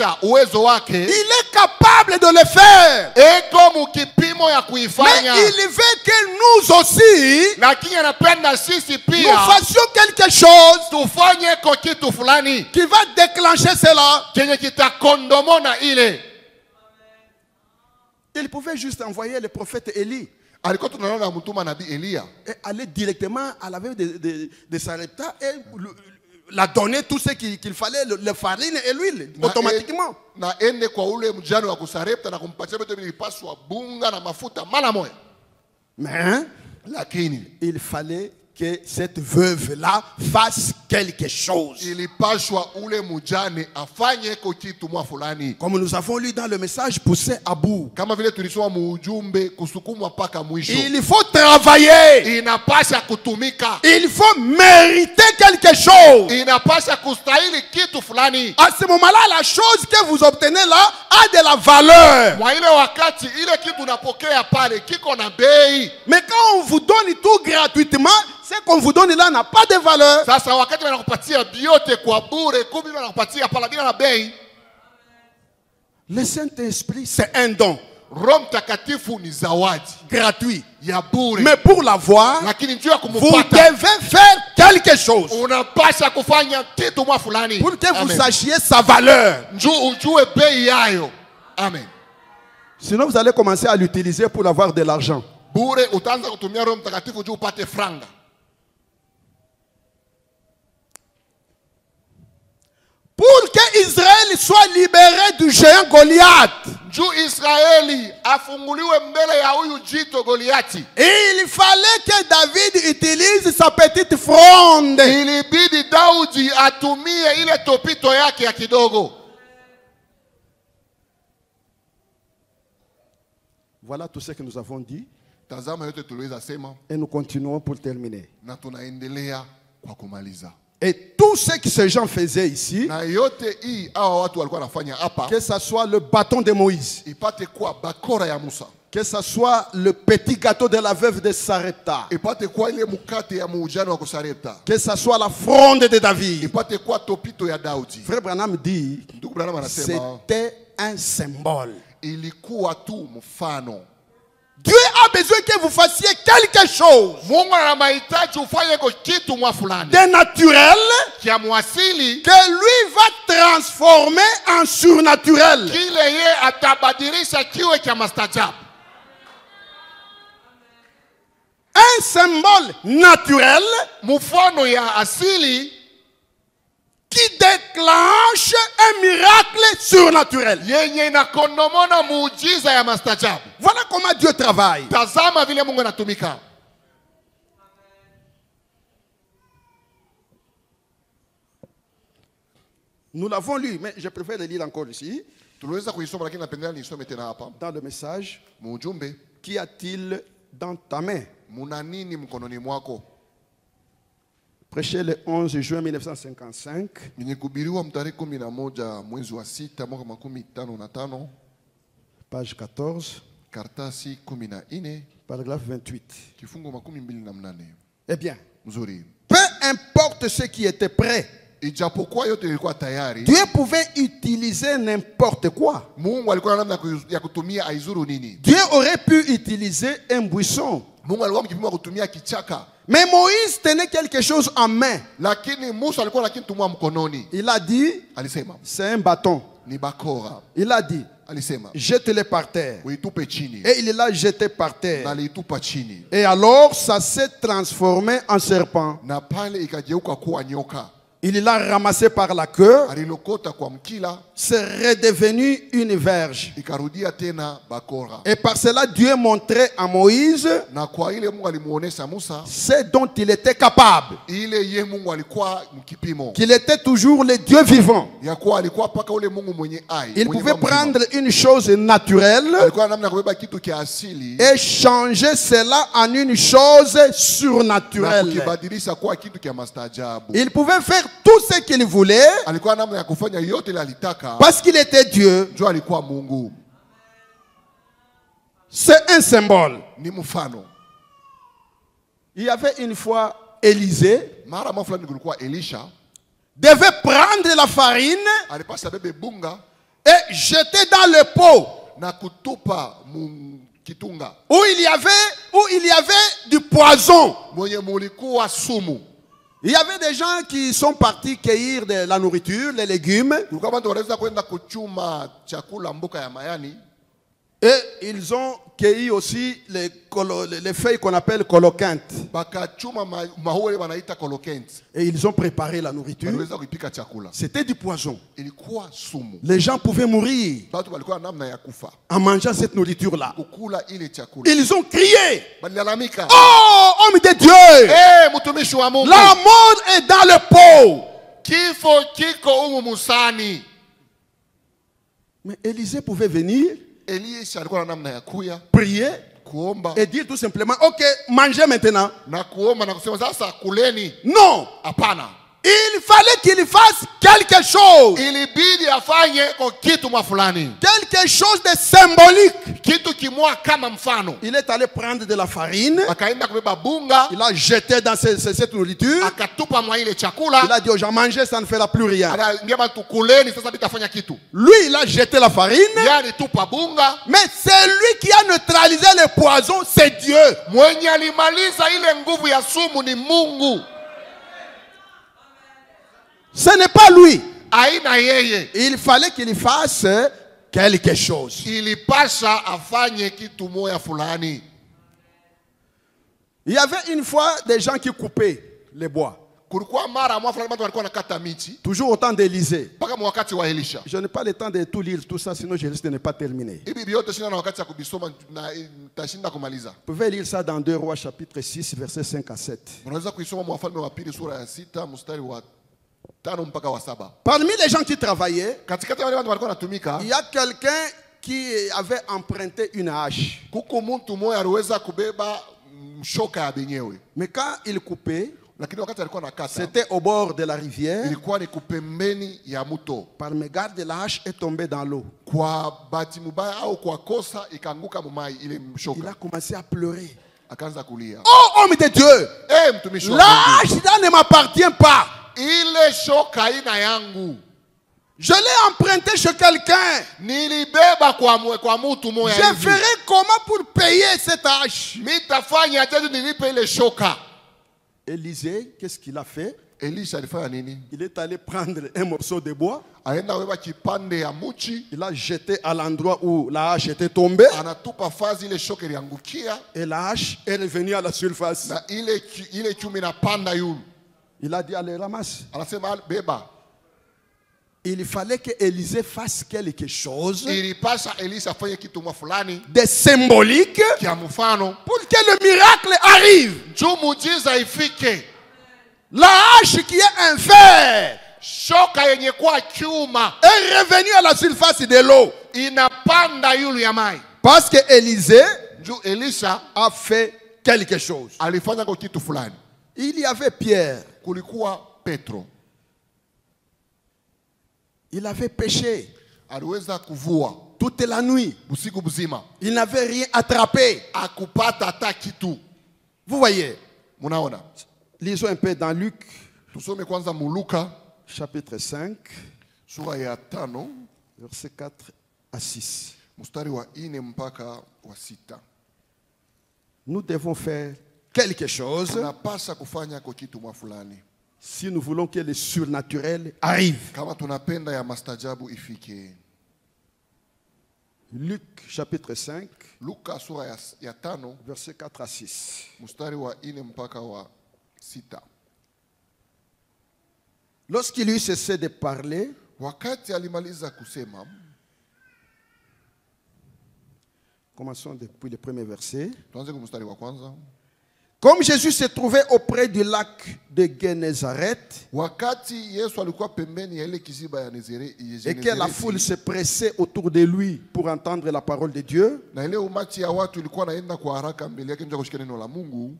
est capable de le faire. Mais il veut que nous aussi, nous fassions quelque chose qui va déclencher cela. Il pouvait juste envoyer le prophète Élie et aller directement à la veuve de Sarepta et l'a donné tout ce qu'il fallait, le farine et l'huile, automatiquement. Na ende kwa ule mjane wa kusarepta na kumpatia vitu vilipaswa bunga na mafuta mara moja. Mais Lakini il fallait que cette veuve-là fasse quelque chose. ilipaswa ule mjane afanye kitu mwa fulani. Comme nous avons lu dans le message, poussé à bout. Kama vile tulisoma muujumbe kusukumwa paka mwisho. Il faut travailler. Inapasha kutumika. Il faut mériter quelque chose. Inapasha kustahili kitu fulani. À ce moment-là, la chose que vous obtenez là a de la valeur. Mwa ile wakati ile kitu unapokea pale kiko na bei. Mais quand on vous donne tout gratuitement, ce qu'on vous donne là n'a pas de valeur. Sasa wakati wanakupatia biote kwa bure, kumbe wanakupatia pala bila na bei. Le Saint-Esprit, c'est un don Roho Mtakatifu ni zawadi gratuit. ya bure. Mais pour l'avoir, Lakini njoo vous kumupata devez faire quelque chose unapasha kufanya kitu mwa fulani. pour que vous Amen. sachiez sa valeur. Njoo ujue bei yayo. Amen. Sinon, vous allez commencer à l'utiliser pour avoir de l'argent. Bure utaanza kutumia Roho Mtakatifu juu upate franga. Pour que Israël soit libéré du géant Goliath, Juu Israeli afunguliwe mbele ya huyu jito Goliati. il fallait que David utilise sa petite fronde. Ilibidi Daudi atumie ile topito yake ya kidogo. Voilà tout ce que nous avons dit Tazama yote tuliweza sema et nous continuons pour terminer. na tunaendelea kwa kumaliza. Et tout ce que ces gens faisaient ici, Na yote hii hawa watu walikuwa wanafanya hapa que ce soit le bâton de Moïse, ipate kuwa bakora ya Musa. que ce soit le petit gâteau de la veuve de Sarepta, Ipate kuwa ile mkate ya muujano wa kusarepta. que ce soit la fronde de David. Ipate kuwa topito ya Daudi. Frère Branham dit, Ndugu Branham anasema c'était un symbole. ilikuwa tu mfano. Dieu a besoin que vous fassiez quelque chose Mungu ana mahitaji ufanye kitu mwa fulani de naturel kia mwasili que lui va transformer en surnaturel. kile ye atabadilisha kiwe cha mastajabu. Un symbole naturel Mfano ya asili qui déclenche un miracle surnaturel. yenye inakondomona muujiza ya mastajabu. Voilà comment Dieu travaille. Tazama vile Mungu anatumika. Nous l'avons lu, mais je préfère le lire encore ici. Tuliweza kuisoma lakini napendelea nisome tena hapa. Dans le message, Muujumbe, qu'y a-t-il dans ta main? muna nini mkononi mwako? Prêché le 11 juin 1955, Yenye kuhubiriwa mtarehe 11 mwezi wa 6 mwaka 1955, page 14, kartasi 14, paragraphe 28. kifungo 28. Eh bien, Mzuri. peu importe ce qui était prêt, Ijapokuwa yote ilikuwa tayari, Dieu pouvait utiliser n'importe quoi. Mungu alikuwa na namna ya kutumia aizuru nini. Dieu aurait pu utiliser un buisson. Mungu alikuwa mkipima kutumia kichaka. Mais Moïse tenait quelque chose en main. Lakini Musa alikuwa na kitu mkononi. Il a dit, Alisema c'est un bâton. ni bakora. Il a dit, Alisema jette-le par terre. uitupe chini. Et il l'a jeté par terre. Na aliitupa chini. Et alors, ça s'est transformé en serpent. Na pale ikageuka kuwa nyoka. Il l'a ramassé par la queue. Alilokota kwa mkila. C'est redevenu une verge. Ikarudia tena bakora. Et par cela, Dieu montrait à Moïse Na kwa ile Mungu alimuonesha Musa ce dont il était capable. ile ye Mungu alikuwa mkipimo. Qu'il était toujours le Dieu vivant. Ya kuwa alikuwa paka ule Mungu mwenye ai. Il mwenye pouvait mzima. prendre une chose naturelle Alikuwa namna kubeba kitu kia asili et changer cela en une chose na surnaturelle. kukibadilisha kuwa kitu kia mastajabu. Il pouvait faire tout ce qu'il voulait Alikuwa namna ya kufanya yote ile alitaka. parce qu'il était Dieu. Ndio alikuwa Mungu. C'est un symbole. Ni mfano. Il y avait une fois Élisée Mara moja fulani kulikuwa Elisha devait prendre la farine alipasha bebe bunga et jeter dans le pot na kutupa kitunga où il y avait du poison. mwenye mulikuwa sumu. Il y avait des gens qui sont partis cueillir de la nourriture, les légumes. Kulikuwa watu wanaweza kwenda kuchuma chakula mboka ya mayani. Et ils ont cueilli aussi les feuilles qu'on appelle coloquintes. Et ils ont préparé la nourriture. C'était du poison. Les gens pouvaient mourir en mangeant cette nourriture-là. Ils ont crié: oh, homme de Dieu, la mort est dans le pot. Mais Élisée pouvait venir, prier et dire tout simplement: ok, mangez maintenant. Non. Il fallait qu'il fasse quelque chose. Quelque chose de symbolique. Il est allé prendre de la farine. Il a jeté dans cette nourriture. Il a dit aux gens: mangez, ça ne fera plus rien. Lui, il a jeté la farine. Mais c'est lui qui a neutralisé le poison, c'est Dieu. Ce n'est pas lui. Il fallait qu'il fasse quelque chose. Il y avait une fois des gens qui coupaient les bois. Toujours au temps d'Élisée. Je n'ai pas le temps de tout lire tout ça, sinon je risque de ne pas terminer. Vous pouvez lire ça dans 2 Rois chapitre 6 versets 5 à 7. Parmi les gens qui travaillaient, il y a quelqu'un qui avait emprunté une hache. Mais quand il coupait, c'était au bord de la rivière. Par mégarde, la hache est tombée dans l'eau. Il a commencé à pleurer. Oh, homme de Dieu, la hache ne m'appartient pas. Je l'ai emprunté chez quelqu'un. Je ferai comment pour payer cette hache? Élisée, qu'est-ce qu'il a fait? Il est allé prendre un morceau de bois. Il a jeté à l'endroit où la hache était tombée. Et la hache est revenue à la surface. Il a dit: allez, ramasse. Il fallait que Élisée fasse quelque chose de symbolique pour que le miracle arrive. La hache qui est un fer est revenue à la surface de l'eau. Parce que Élisée a fait quelque chose. Il y avait Pierre. Il avait péché toute la nuit. Il n'avait rien attrapé. Vous voyez? Lisons un peu dans Luc chapitre 5 verset 4 à 6. Nous devons faire quelque chose si nous voulons que le surnaturel arrive. Luc chapitre 5 verset 4 à 6. Lorsqu'il eut cessé de parler, commençons depuis le premier verset. Comme Jésus se trouvait auprès du lac de Génézareth et que la foule se pressait autour de lui pour entendre la parole de Dieu,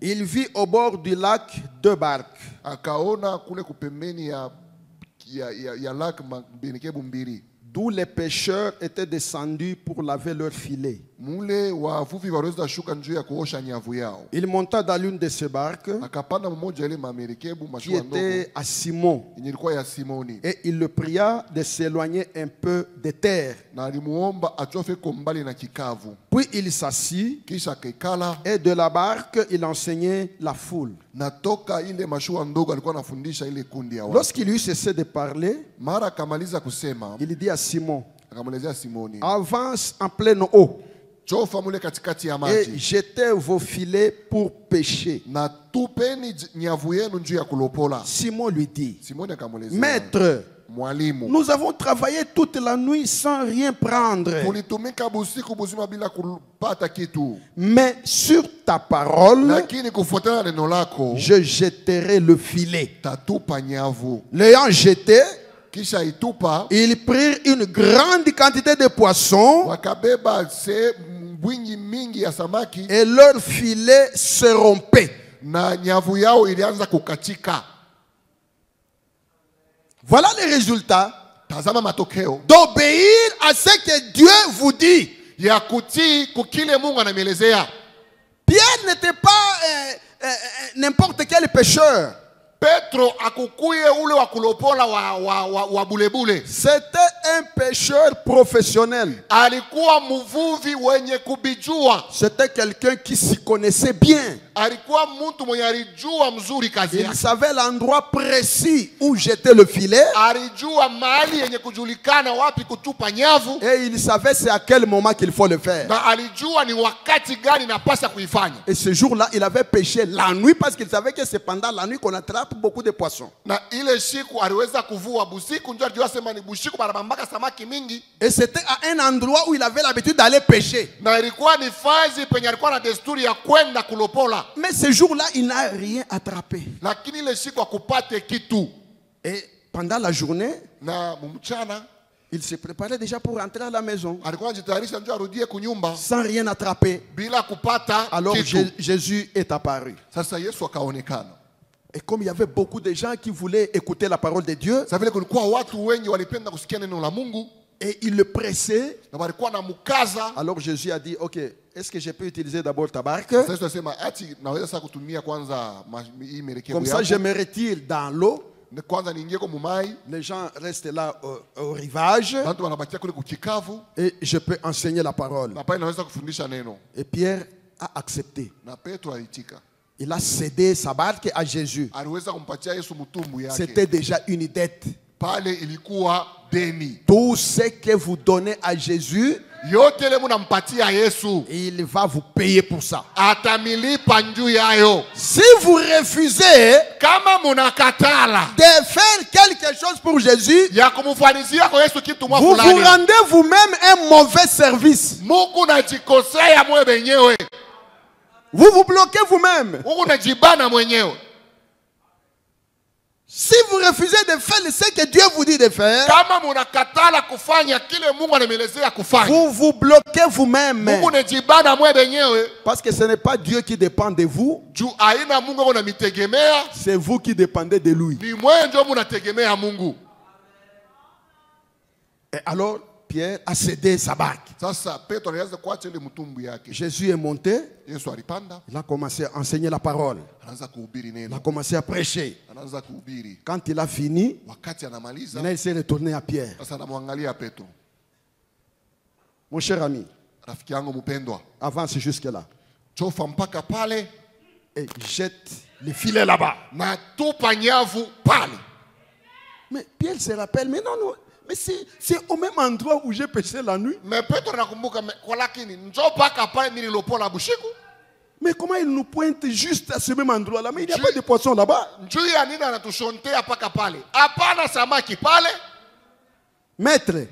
il vit au bord du lac 2 barques. D'où les pêcheurs étaient descendus pour laver leurs filets. Il monta dans l'une de ces barques qui était à Simon. Et il le pria de s'éloigner un peu de terre. Puis il s'assit et de la barque il enseignait la foule. Lorsqu'il eut cessé de parler, il dit à Simon: avance en pleine eau chofa mule katikati ya et maji jetez vos filets pour pêcher. na tupeni nyavu yenu njuu ya kulopola. Simon lui dit, Simoni akamwelezea, Maître, mwalimu, nous avons travaillé toute la nuit sans rien prendre. tulitumika busiku buzima bila kupata kitu, Mais sur ta parole, lakini kufuatana na neno lako je jetterai le filet. tatupa nyavu. L'ayant jeté, Kisha itupa, ils prirent une grande quantité de poissons wakabeba se mbwingi mingi ya samaki et leur filet se rompait. na nyavu yao ilianza kukatika. Voilà les résultats Tazama matokeo d'obéir à ce que Dieu vous dit. ya kutii kukile Mungu anamelezea. Pierre n'était pas n'importe quel pécheur. Petro akukuye ule wa kulopola wa bulebule. C'était un pécheur professionnel. Alikuwa mvuvi wenye kubijua. C'était quelqu'un qui s'y connaissait bien. Alikuwa mtu mwenye alijua mzuri kazi Il yake. savait l'endroit précis où jeter le filet. Alijua mahali yenye kujulikana wapi kutupa nyavu. Et il savait c'est à quel moment qu'il faut le faire. Na alijua ni wakati gani napasa kuifanya. Et ce jour-là, il avait pêché la nuit parce qu'il savait que c'est pendant la nuit qu'on attrape beaucoup de poissons. Na ile siku aliweza kuvua busiku, ndio alijua sema ni busiku barabambaka samaki mingi. Et c'était à un endroit où il avait l'habitude d'aller pêcher. Na ilikuwa ni fazi penye alikuwa na desturi ya kwenda kulopola. Mais ce jour-là, il n'a rien attrapé. Lakini ile siku akupate kitu. Et pendant la journée, Na mchana il se préparait déjà pour rentrer à la maison. alikuwa anajitayarisha ndio arudie kunyumba Sans rien attraper. bila kupata Alors kitu. Jésus est apparu. Sasa Yesu akaonekana. Et comme il y avait beaucoup de gens qui voulaient écouter la parole de Dieu, Sasa vile kulikuwa watu wengi walipenda kusikia neno la Mungu et il le pressait, na walikuwa na mkaza. alors Jésus a dit, ok, est-ce que je peux utiliser d'abord ta barque? Sasa Yesu asema ati naweza sasa kutumia kwanza hii merekebu Comme ça, je yako. me retire dans l'eau. Kwanza niingie kwa mumai. Les gens restent là au rivage Watu wanabakia kule kukikavu et je peux enseigner la parole. na pale naweza kufundisha neno. Et Pierre a accepté. Na Petro alitika. Il a cédé sa barque à Jésus. Aliweza kumpatia Yesu mtumbu yake. C'était déjà une dette. Pale ilikuwa deni. Tout ce que vous donnez à Jésus, Yote ile mnampatia Yesu, il va vous payer pour ça. atamilipa njuu yayo. Si vous refusez Kama munakatala de faire quelque chose pour Jésus, ya kumfanizia kwa Yesu kitu mwa vous vous fulani, rendez vous-même un mauvais service. Mungu najikosea mwe benyewe. Vous vous bloquez vous-même. Mungu najibana mwenyewe. Si vous refusez de faire ce que Dieu vous dit de faire, Kama munakatala kufanya kile Mungu anamelezea kufanya, vous vous bloquez vous-même. Mungu najibana mwe benyewe. Parce que ce n'est pas Dieu qui dépend de vous, Juu aina Mungu ako namitegemea, c'est vous qui dépendez de lui. ni mwe ndio munategemea Mungu. Et alors, Pierre a cédé sa barque. Sasa Petro alianza kuacha ile mtumbu yake. Jésus est monté, Yesu alipanda, il a commencé à enseigner la parole. anaanza kuhubiri Il a neno. commencé à prêcher. Anaanza kuhubiri. Quand il a fini, Wakati anamaliza, maintenant il s'est retourné à Pierre. sasa anamwangalia Petro. Mon cher ami, Rafiki yangu mpendwa, avance jusque-là chofa mpaka pale et jette le filet là-bas. na tupa nyavu pale. Mais Pierre se rappelle, mais non, mais c'est au même endroit où j'ai pêché la nuit. Me Petro nakumbuka kwa lakini njoo mpaka pale nililopola bushiku. Mais comment il nous pointe juste à ce même endroit-là? Mais il n'y a pas de poisson là-bas. Njoo ya nini anatushontea mpaka pale? Hapana samaki pale. Maître,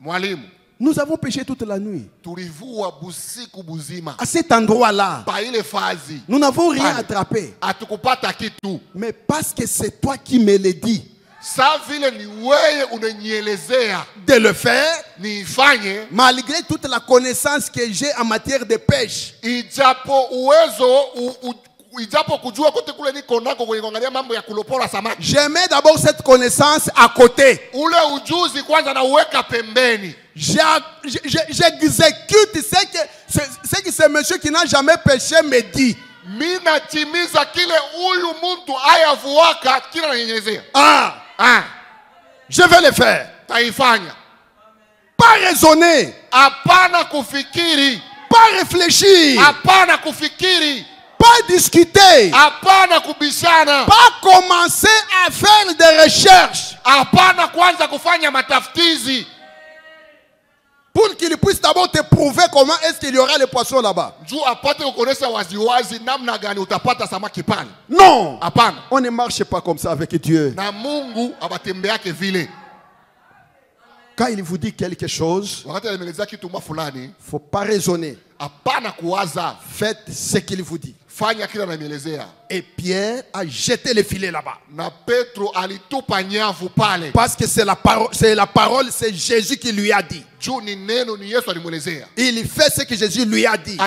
Mwalimu, nous avons pêché toute la nuit. tulivua busiku buzima. À cet endroit-là, Pa ile fazi. nous n'avons rien Pale. attrapé. Hatukupata kitu. Mais parce que c'est toi qui me l'as dit Sa vile ni wewe unanielezea de le faire, niifanye, malgré toute la connaissance que j'ai en matière de pêche, ijapo uwezo ijapo kujua kote kule niko nako kwenye kuangalia mambo ya kulopola samaki. je mets d'abord cette connaissance à côté. Ule ujuzi kwanza na uweka pembeni. J'exécute ce que ce monsieur qui n'a jamais pêché me dit. Mina timiza kile huyu mtu ayavuaka kila nanyenyezea. Je vais le faire. Taifanya. Pas raisonner, Hapana kufikiri. pas réfléchir, Hapana kufikiri. pas discuter, Hapana kubishana. pas commencer à faire des recherches. Hapana kwanza kufanya matafutizi. Pour qu'il puisse d'abord te prouver comment est-ce qu'il y aura les poissons là-bas. Non. On ne marche pas comme ça avec Dieu. Quand il vous dit quelque chose, il ne faut pas raisonner. Faites ce qu'il vous dit. Et Pierre a jeté le filet là-bas. Parce que c'est la parole, c'est Jésus qui lui a dit. Il fait ce que Jésus lui a dit.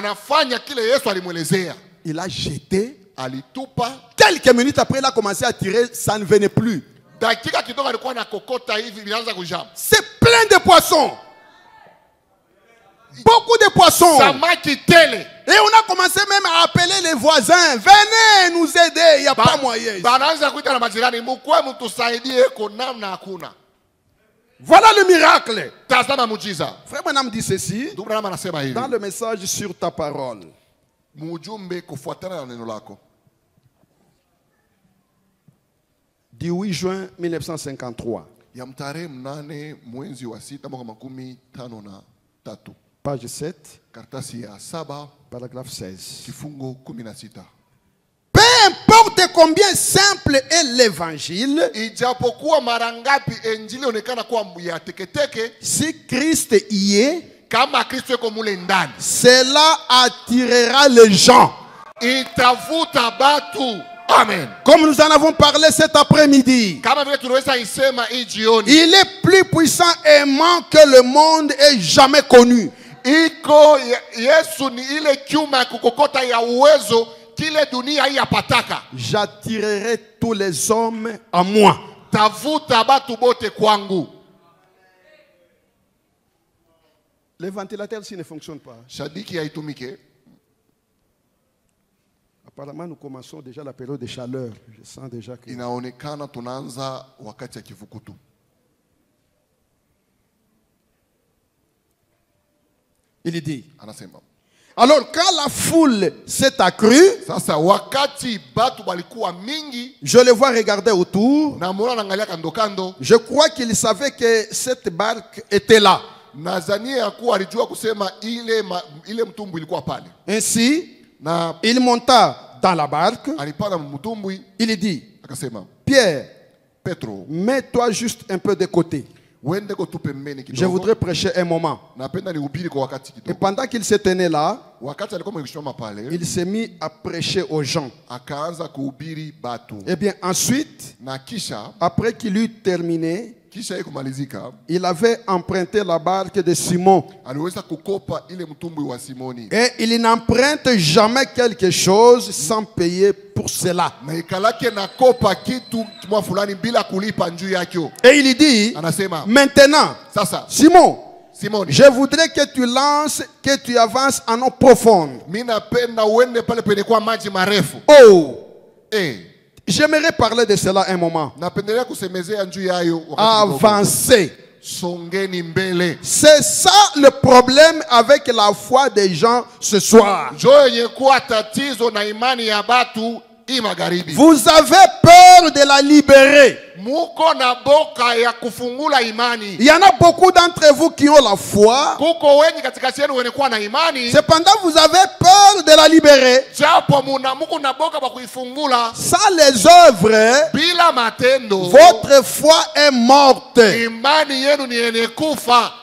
Il a jeté. Quelques minutes après, il a commencé à tirer, ça ne venait plus. C'est plein de poissons. Beaucoup de poissons. Et on a commencé même à appeler les voisins. Venez nous aider, il n'y a pas moyen. Voilà le miracle. Frère Branham dit ceci dans le message sur ta parole. Du 8 juin 1953. Page 7. Paragraphe 16. Peu importe combien simple est l'évangile, si Christ y est, cela attirera les gens. Amen. Comme nous en avons parlé cet après-midi, il est plus puissant et aimant que le monde ait jamais connu. J'attirerai tous les hommes à moi. Les ventilateurs s'ils ne fonctionnent pas. Apparemment, nous commençons déjà la période de chaleur. Je sens déjà que... Il dit. Alors quand la foule s'est accrue, je les vois regarder autour. Je crois qu'ils savaient que cette barque était là. Ainsi, il monta dans la barque. Il dit, Pierre, mets-toi juste un peu de côté. Je voudrais prêcher un moment. Et pendant qu'il se tenait là, il s'est mis à prêcher aux gens. Et bien ensuite, après qu'il eut terminé, il avait emprunté la barque de Simon. Et il n'emprunte jamais quelque chose sans payer pour cela. Et il dit, maintenant, Simon, je voudrais que tu lances, que tu avances en eau profonde. Oh! J'aimerais parler de cela un moment. Avancer. C'est ça le problème avec la foi des gens ce soir. Vous avez peur de la libérer. Il y en a beaucoup d'entre vous qui ont la foi. Cependant, vous avez peur de la libérer. Sans les œuvres, votre foi est morte.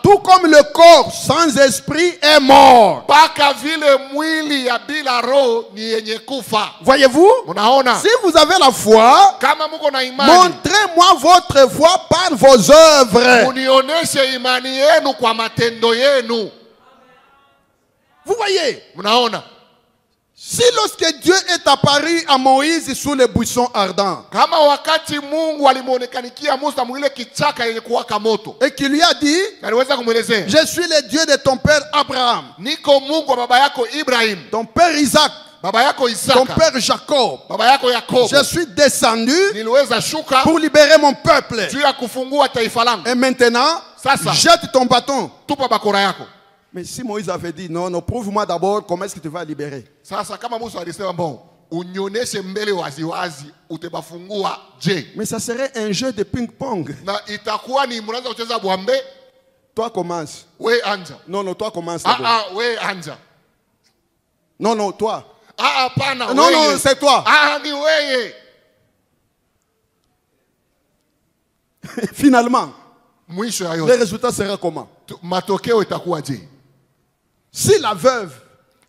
Tout comme le corps sans esprit est mort. Voyez-vous? Si vous avez la foi, montrez-moi votre foi par vos œuvres. Vous voyez? Si lorsque Dieu est apparu à Moïse sous les buissons ardents, et qu'il lui a dit, je suis le Dieu de ton père Abraham, ton père Isaac, ton père Jacob, je suis descendu pour libérer mon peuple. Et maintenant, jette ton bâton. Mais si Moïse avait dit non, non, prouve-moi d'abord comment est-ce que tu vas libérer. Mais ça serait un jeu de ping-pong. Toi commence. We anja. Non, non, toi commence. We anja. Non, non, toi. Pana. Non, non, c'est toi. Ni weye. Finalement, Mwisho ya le yote. résultat sera comment? Matokeo itakuwa je? Si la veuve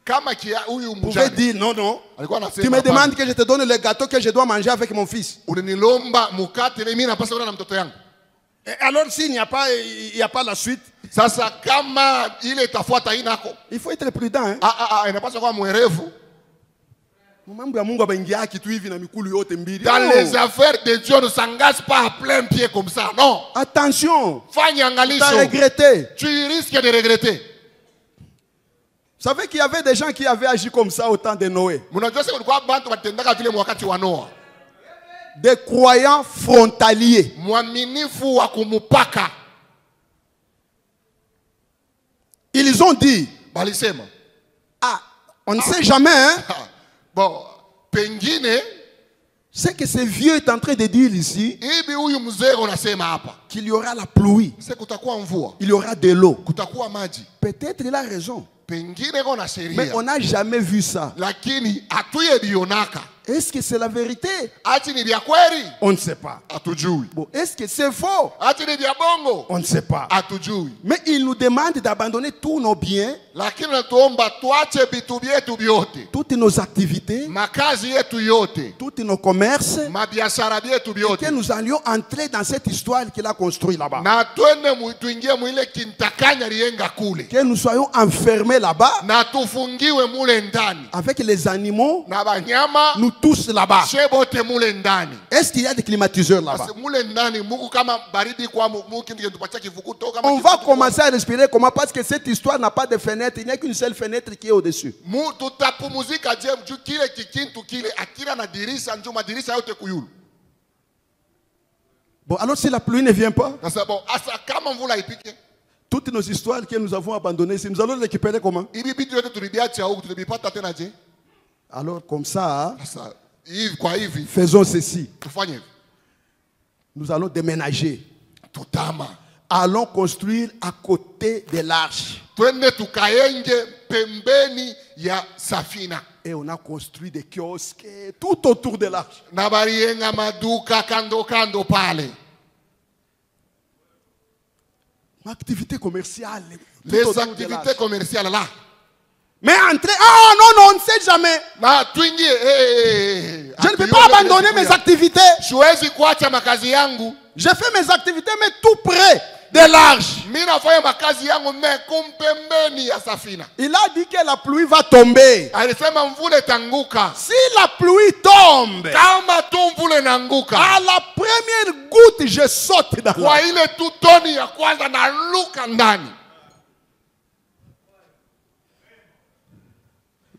Kama huyu pouvait mjane dire non, non, alikuwa tu anasema me hapana. demandes que je te donne le gâteau que je dois manger avec mon fils. Ulinilomba mkate na mimi napaswa kula na mtoto yangu. Et alors s'il n'y a pas, il n'y a pas la suite, Sasa kama ile itafuata inako. il faut être prudent. Hein? Inapaswa kuwa mwerevu. Mambo ya Mungu abaingiaki tu hivi na mikulu yote mbili. Dans les affaires de Dieu, ne s'engage pas à plein pied comme ça. Non. Attention, Fanya tu as angalisho. regretté. Tu risques de regretter. Vous savez qu'il y avait des gens qui avaient agi comme ça au temps de Noé. Mnajua sasa kulikuwa bantu watendaka vile wakati wa Noa. Des croyants frontaliers. Mwaminifu wa kumupaka. Ils ont dit, Balisema. on ne sait jamais, hein, Bon, pengine ce que ce vieux est en train de dire ici, hivi huyu mzee unasema hapa. qu'il y aura la pluie, Sasa kutakuwa mvua, il y aura de l'eau. kutakuwa maji. Peut-être il a raison, Pengine kuna mais sheria. on n'a jamais vu ça. Lakini hatuye bionaka. Est-ce que c'est la vérité? Ati ni vya kweli? On ne sait pas. Hatujui. Bon, est-ce que c'est faux? Ati ni vya bongo? On ne sait pas. Hatujui. Mais il nous demande d'abandonner tous nos biens, Lakini natuomba tuache vitu vyetu vyote. toutes nos activités, Makazi yetu yote. tous nos commerces, Mabiashara vyetu et vyote. que nous allions entrer dans cette histoire qu'il a construite là-bas. Na twende tuingie mwile kintakanya lienga kule. Que nous soyons enfermés là-bas Na tufungiwe mule ndani. avec les animaux, Na banyama nous tous là-bas. shebote mule ndani. Est-ce qu'il y a des climatiseurs là-bas? Basi mule ndani Mungu kama baridi kwa Mungu kintu tupatia kivukuto kama On va kivukuto. commencer à respirer comment? Parce que cette histoire n'a pas de fenêtre. Il n'y a qu'une seule fenêtre qui est au-dessus. Tutapumuzika je juu kile kikintu kile akira na dirisha njoo madirisha yote kuyulu. Bon, alors si la pluie ne vient pas, Sasa bon asa kama mvula ipike. toutes nos histoires que nous avons abandonnées, si nous allons les récupérer comment? Hivi vitu yote tulibiacha huku tulibipata tena je? Alors comme ça, Sasa hivi kwa hivi faisons ceci. tufanye hivi. Nous allons déménager. Tutama. Allons construire à côté de l'arche. Twende tukaenge pembeni ya safina. Et on a construit des kiosques tout autour de l'arche. Na barienga maduka kando kando pale. Activité commerciale. tout Les autour de activités l'arche. commerciales là. Mais entrer, ah non, non, on ne sait jamais. Na tuingie Je ne peux pas abandonner mes activités. Siwezi kuacha makazi yangu. Je fais mes activités, mais tout près de l'arche. Mimi nafanya makazi yangu kumpembeni ya safina. Il a dit que la pluie va tomber. Alisema mvule itanguka. Si la pluie tombe, Kama tu mvule nanguka. à la première goutte, je saute dans Kwa l'arche. ile tu toni ya kwanza na luka ndani.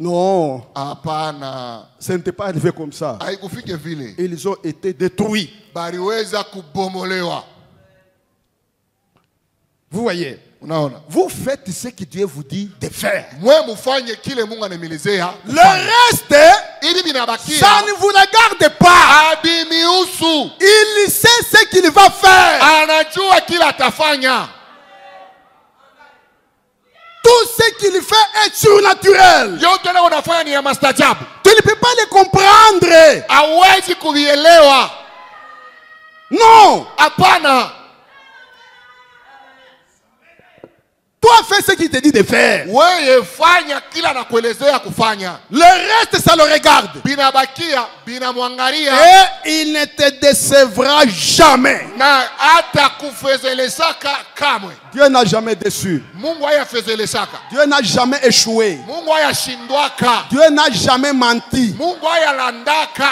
Non, Hapana. ça n'était pas arrivé comme ça. Haikufike vile. Ils ont été détruits. Baliweza kubomolewa. Vous voyez, Unaona? vous faites ce que Dieu vous dit de faire. Mwe mufanye kile Mungu anamilizea. Le reste, Ili binabakia. ça ne vous regarde pas. Abimiusu. Il sait ce qu'il va faire. Anajua kila atafanya. Tout ce qu'il fait est surnaturel. Yote leo unafanya ni ya mastajabu. Tu ne peux pas le comprendre. Hawezi kuvielewa. Non. Hapana. Toi, fais ce qu'il te dit de faire. Wewe fanya kila nakuelezea kufanya. Le reste, ça le regarde. Binabakia, binamwangalia. Et il ne te décevra jamais. Na hata kufezelesaka kamwe. Dieu n'a jamais déçu. Mungu hayafezelesaka. Dieu n'a jamais échoué. Mungu hayashindwaka. Dieu n'a jamais menti. Mungu hayalandaka.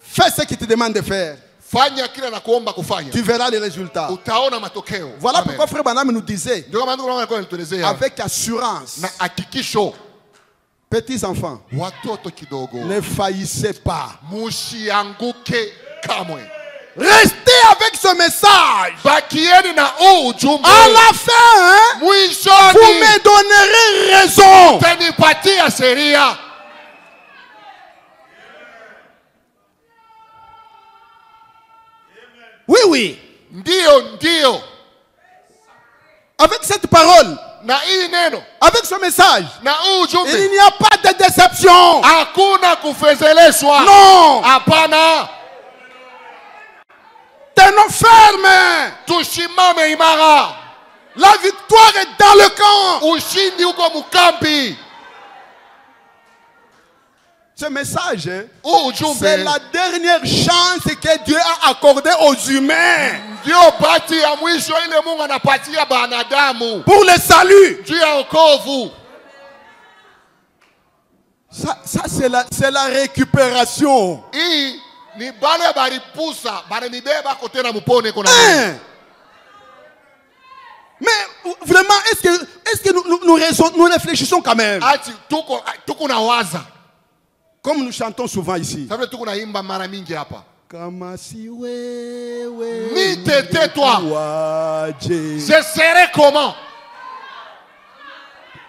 Fais ce qu'il te demande de faire. Fanya kila nakuomba kufanya. Tu verras les résultats. Utaona matokeo. Voilà Amen. pourquoi Frère Branham nous disait, Ndio kama ndugu alikuwa anatuelezea. avec assurance, Na hakikisho. petits enfants, Watoto kidogo. ne faillissez pas. Mushianguke kamwe. Restez avec ce message. Bakieni na ujumbe. À la fin, hein, vous Mwishoni me donnerez raison. tanipatia sheria. Oui, oui. Ndio. Avec cette parole, Na hii neno, avec ce message, na huu ujumbe, il n'y a pas de déception. hakuna kufezeleshwa. Non. Hapana. Tenons ferme. Tushimame imara. La victoire est dans le camp. Ushindi uko mukambi. Ce message, Huu ujumbe, c'est la dernière chance que Dieu a accordée aux humains ndio bahati ya mwisho ile Mungu anapatia banadamu pour le salut. juu ya wokovu. Ça c'est la récupération. Hii ni bale balipusa bananibeba kote na mupone kuna. Mais vraiment, est-ce que nous réfléchissons quand même? Ati tuko na waza. Comme nous chantons souvent ici. Sababu tuko na imba mara mingi hapa. Kama si wewe Nitetetwa. Je Je serai comment?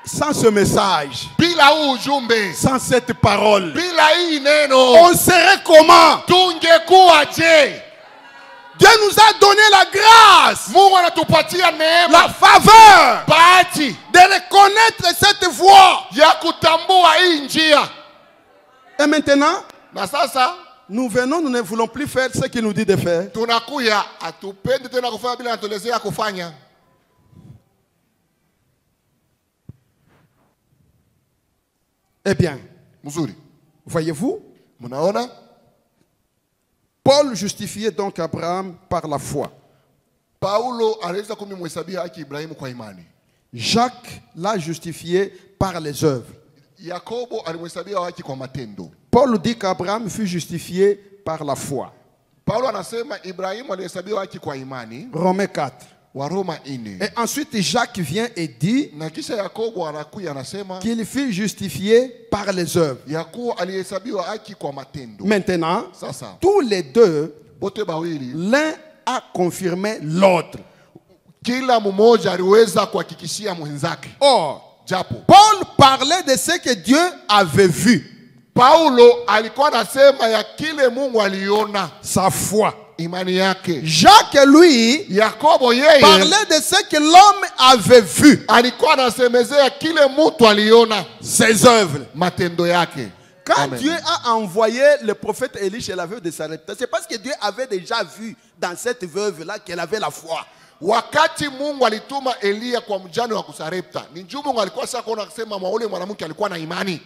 Sans ce message, Bila huu ujumbe, sans cette parole, bila hii neno, on serait comment? tungekuwa je? Dieu nous a donné la grâce, Mungu anatupatia neema, la faveur bahati de reconnaître cette voie. ya kutambua hii njia. Et maintenant, Na sasa nous venons, nous ne voulons plus faire ce qu'il nous dit de faire. tunakuya, hatupendi tena kufanya bila anatuelezea kufanya. Eh bien, Mzuri, voyez-vous, mnaona Paul justifiait donc Abraham par la foi. Paulo aliweza kumhesabia haki Ibrahimu kwa imani. Jacques l'a justifié par les œuvres. Yakobo alimhesabia haki kwa matendo. Paul dit qu'Abraham fut justifié par la foi. Paulo anasema Ibrahimu alihesabiwa haki kwa imani. Romains 4. Waroma 4. Et ensuite Jacques vient et dit Na kisha Yakobo anakuja anasema qu'il fut justifié par les œuvres. Yakobo alihesabiwa haki kwa matendo. Maintenant, Sasa tous les deux, bote bawili, l'un a confirmé l'autre. kila mmoja aliweza kuhakikishia mwenzake. Or, Japo Paul parlait de ce que Dieu avait vu, Paulo alikuwa anasema ya kile Mungu aliona, sa foi. imani yake. Jacques, lui, Yakobo yeye parlait de ce que l'homme avait vu, alikuwa anasemezea kile mtu aliona, ses œuvres. matendo yake. Quand Amen. Dieu a envoyé le prophète Élie chez la veuve de Sarepta, c'est parce que Dieu avait déjà vu dans cette veuve-là qu'elle avait la foi. Wakati Mungu alituma Elia kwa mjane wa Kusarepta, ni juu Mungu alikuwa sasa kuona kusema ule mwanamke alikuwa na imani.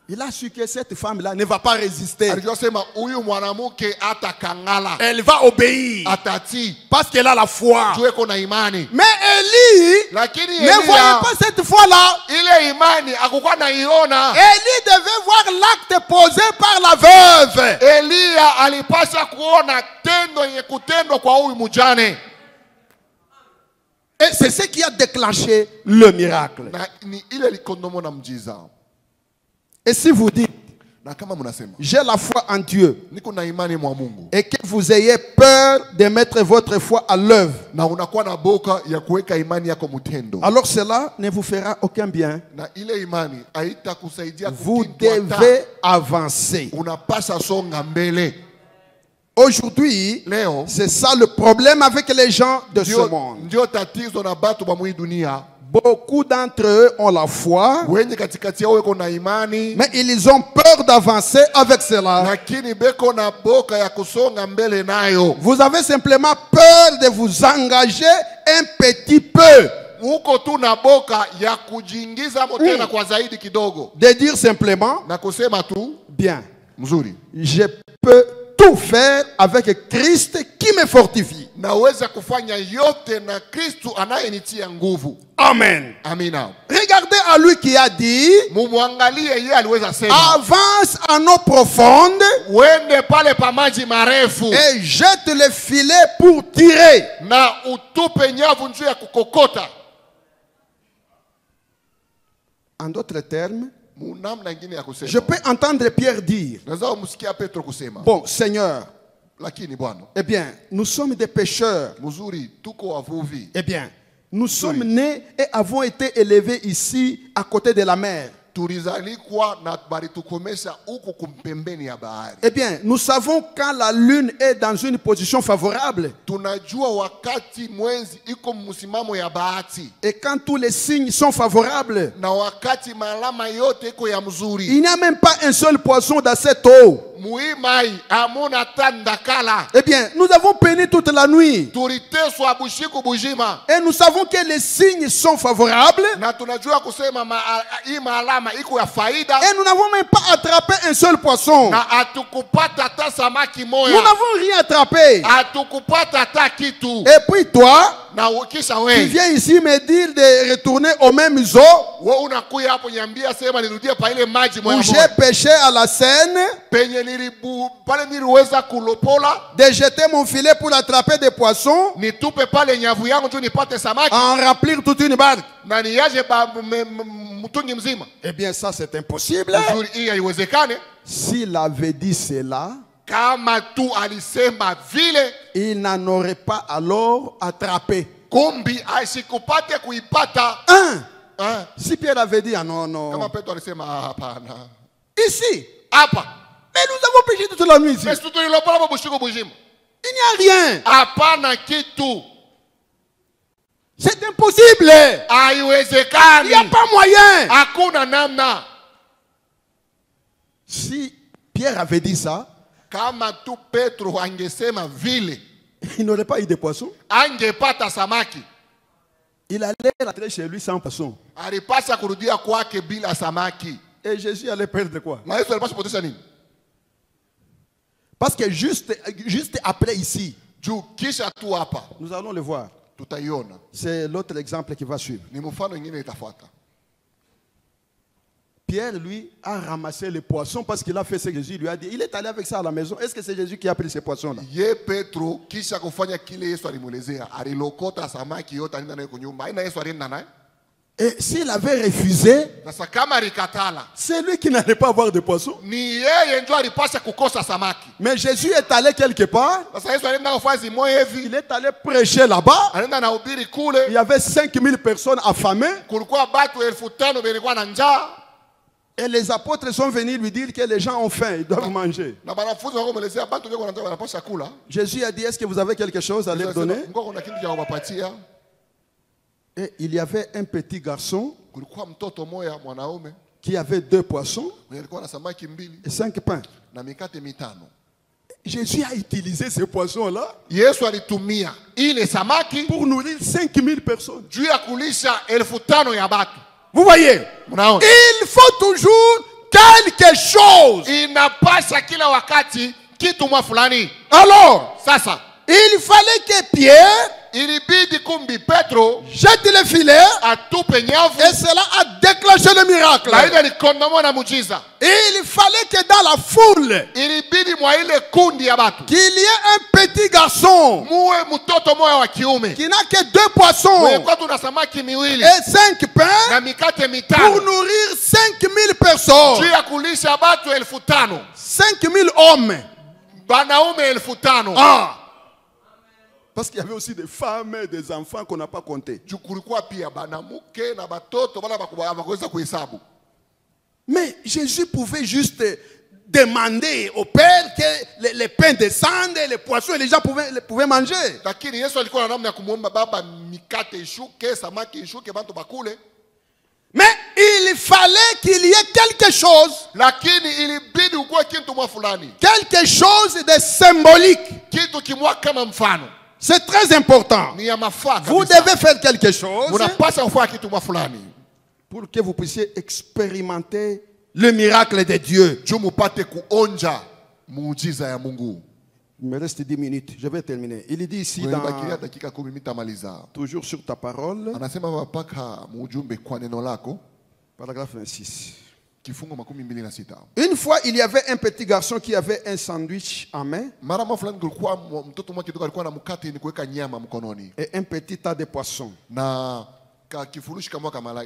Il a su que cette femme-là ne va pas résister. Alijua sema huyu mwanamke atakangala, Elle va obéir atati parce qu'elle a la foi. juu eko na imani. Mais Élie Lakini ne voyait Elia pas cette foi-là. ile imani hakukuwa naiona. Élie devait voir l'acte posé par la veuve. Elia alipasha kuona tendo yenye kutendwa kwa huyu mjane. Et c'est ce qui a déclenché le miracle. Na ni ile likondomo na mjiza. Et si vous dites, Na kama mnasema j'ai la foi en Dieu, niko na imani mwa Mungu, et que vous ayez peur de mettre votre foi à l'œuvre, na unakuwa na boka ya kuweka imani yako mutendo, alors cela ne vous fera aucun bien. na ile imani haitakusaidia Vous kukitwa. devez avancer. Unapasha songa mbele. Aujourd'hui, Leo c'est ça le problème avec les gens de ce monde. ndio tatizo na batu ba mwi dunia. Beaucoup d'entre eux ont la foi, Wenye katikati yao weko na imani, mais ils ont peur d'avancer avec cela. lakini beko na boka ya kusonga mbele nayo. Vous avez simplement peur de vous engager un petit peu. Uko tu na boka ya kujiingiza tena kwa zaidi kidogo, De dire simplement, na kusema tu bien, mzuri, je peux tout faire avec Christ qui me fortifie. naweza kufanya yote na Kristu anayenitia nguvu. Amen. Amina. Regardez à lui qui a dit, Mumwangalie yeye aliweza sema, avance en eau profonde uende pale pa maji marefu et jette le filet pour tirer. na utupe nyavu njuu ya kukokota. En d'autres termes, Munamna ingine ya kusema, je peux entendre Pierre dire, naweza umsikia Petro kusema, bon Seigneur, lakini Bwana, eh bien, nous sommes des pécheurs. mzuri, tuko wavuvi. Eh bien, nous sommes nés et avons été élevés ici à côté de la mer. tulizalikwa na balitukomesha huko kumpembeni ya bahari. Eh bien, nous savons quand la lune est dans une position favorable Tunajua wakati mwezi iko msimamo ya bahati et quand tous les signes sont favorables. na wakati malama yote iko ya mzuri. Il n'y a même pas un seul poisson dans cette eau. Muimai amuna tandakala. Eh bien, nous avons peiné toute la nuit. Tuliteswa bushiku bujima. Et nous savons que les signes sont favorables. Na tunajua kusema hii malama iko ya faida. Et nous n'avons même pas attrapé un seul poisson. Na atukupata hata samaki moya. Nous n'avons rien attrapé. Atukupata hata kitu. Et puis toi, Na ukisha tu wewe. viens ici me dire de retourner aux mêmes eaux Wewe unakuja hapo niambia sema nirudie pa ile maji moya où moya. j'ai pêché à la Seine, Penye pale niliweza kulopola. de jeter mon filet pour attraper des poissons, Nitupe pale nyavu yangu tu nipate samaki. en remplir toute une barque. Na niaje mtungi mzima. Eh bien, ça c'est impossible. Nzuri hii haiwezekane. S'il avait dit cela, Kama tu alisema vile, il n'en aurait pas alors attrapé. kumbi asikupate kuipata. Si Pierre avait dit, ah non, Kama non, Petro alisema hapana. ici, Hapa. mais nous avons pêché toute la nuit ici. Yesu tulilopola hapo bushiku bujima. Il n'y a rien. Hapana kitu. C'est impossible. Il n'y Haiwezekani. a pas moyen. Hakuna namna. Si Pierre avait dit ça, Kama tu Petro angesema vile, il n'aurait pas eu de poisson. angepata samaki. Il allait rentrer chez lui sans poisson. Alipasha kurudia kwake bila samaki. Et Jésus allait perdre quoi? Na Yesu alipasha potesha nini? Parce que juste après ici, Juu kisha tu hapa nous allons le voir. tutaiona. C'est l'autre exemple qui va suivre. Ni mfano mwingine itafuata. Pierre, lui, a ramassé les poissons parce qu'il a fait ce que Jésus lui a dit. Il est allé avec ça à la maison. Est-ce que c'est Jésus qui a pris ces poissons-là? Ye Petro kisha kufanya kile Yesu alimuelezea, alilokota samaki yote alinda nayo kunyumba. Haina Yesu alinda naye. Et s'il avait refusé, Sasa kama alikatala, c'est lui qui n'allait pas avoir de poissons. ni yeye ndio alipasha kukosa samaki. Mais Jésus est allé quelque part. Sasa Yesu alinda kufanya moyo hivi, Il est allé prêcher là-bas. alinda na ubiri Il kule, y avait 5000 personnes affamées. kulikuwa batu 5,000 belikuwa na njaa. Et les apôtres sont venus lui dire que les gens ont faim, ils doivent manger. Na banafunzi wako muelezea batu beko wanataka wanapasha kula. Jésus a dit, est-ce que vous avez quelque chose à leur donner? Ngoko kuna kitu cha kuwapatia. Et il y avait un petit garçon Kulikuwa mtoto moya mwanaume qui avait 2 poissons mwenye alikuwa na samaki 2 et 5 pains. na mikate 5. Jésus a utilisé ces poissons-là Yesu alitumia ile samaki pour nourrir 5000 personnes. juu ya kulisha 5,000 ya batu. Vous voyez, Mnaona? il faut toujours quelque chose. Inapasha kila wakati kitu mwa fulani. Alors, Sasa il fallait que Pierre ilibidi kumbi Petro jette le filet atupe nyavu et cela a déclenché le miracle. na ile likondomo na mujiza. Il fallait que dans la foule, Ilibidi mwa ile kundi ya batu qu'il y ait un petit garçon muwe mtoto moya wa kiume qui n'a que 2 poissons mwenye kwa tuna samaki 2 et 5 pains na mikate pour 5 nourrir 5000 personnes. juu ya kulisha batu 5,000 5000 hommes. banaume 5,000. Ah! Parce qu'il y avait aussi des femmes et des enfants qu'on n'a pas comptés. Juu kulikuwa pia banamuke na batoto bala bakuweza kuhesabu. Mais Jésus pouvait juste demander au Père que les pains descendent, les poissons, et les gens pouvaient manger. Lakini Yesu alikuwa na namna ya kumuomba baba mikate ishuke, samaki ishuke, bantu bakule. Mais il fallait qu'il y ait quelque chose. Lakini ilibidi ukuwe kitu mwa fulani. Quelque chose de symbolique. Kitu kimwa kama mfano. C'est très important. Ni ya mafaa kabisa. Vous devez faire quelque chose Munapasha kufanya kitu mwa fulani. pour que vous puissiez expérimenter le miracle de Dieu. Juu mupate kuonja muujiza ya Mungu. Il me reste 10 minutes. Je vais terminer. Il dit ici, Bakilia dakika 10 mitamaliza. toujours sur ta parole, Anasema mapaka mujumbe kwa neno lako. paragraphe 26. Kifungo 26. Une fois, il y avait un petit garçon qui avait un sandwich en main Mara moja fulani kulikuwa mtoto mmoja kidogo alikuwa na mkate ni kuweka nyama mkononi et un petit tas de poissons. na kifurushi kama kama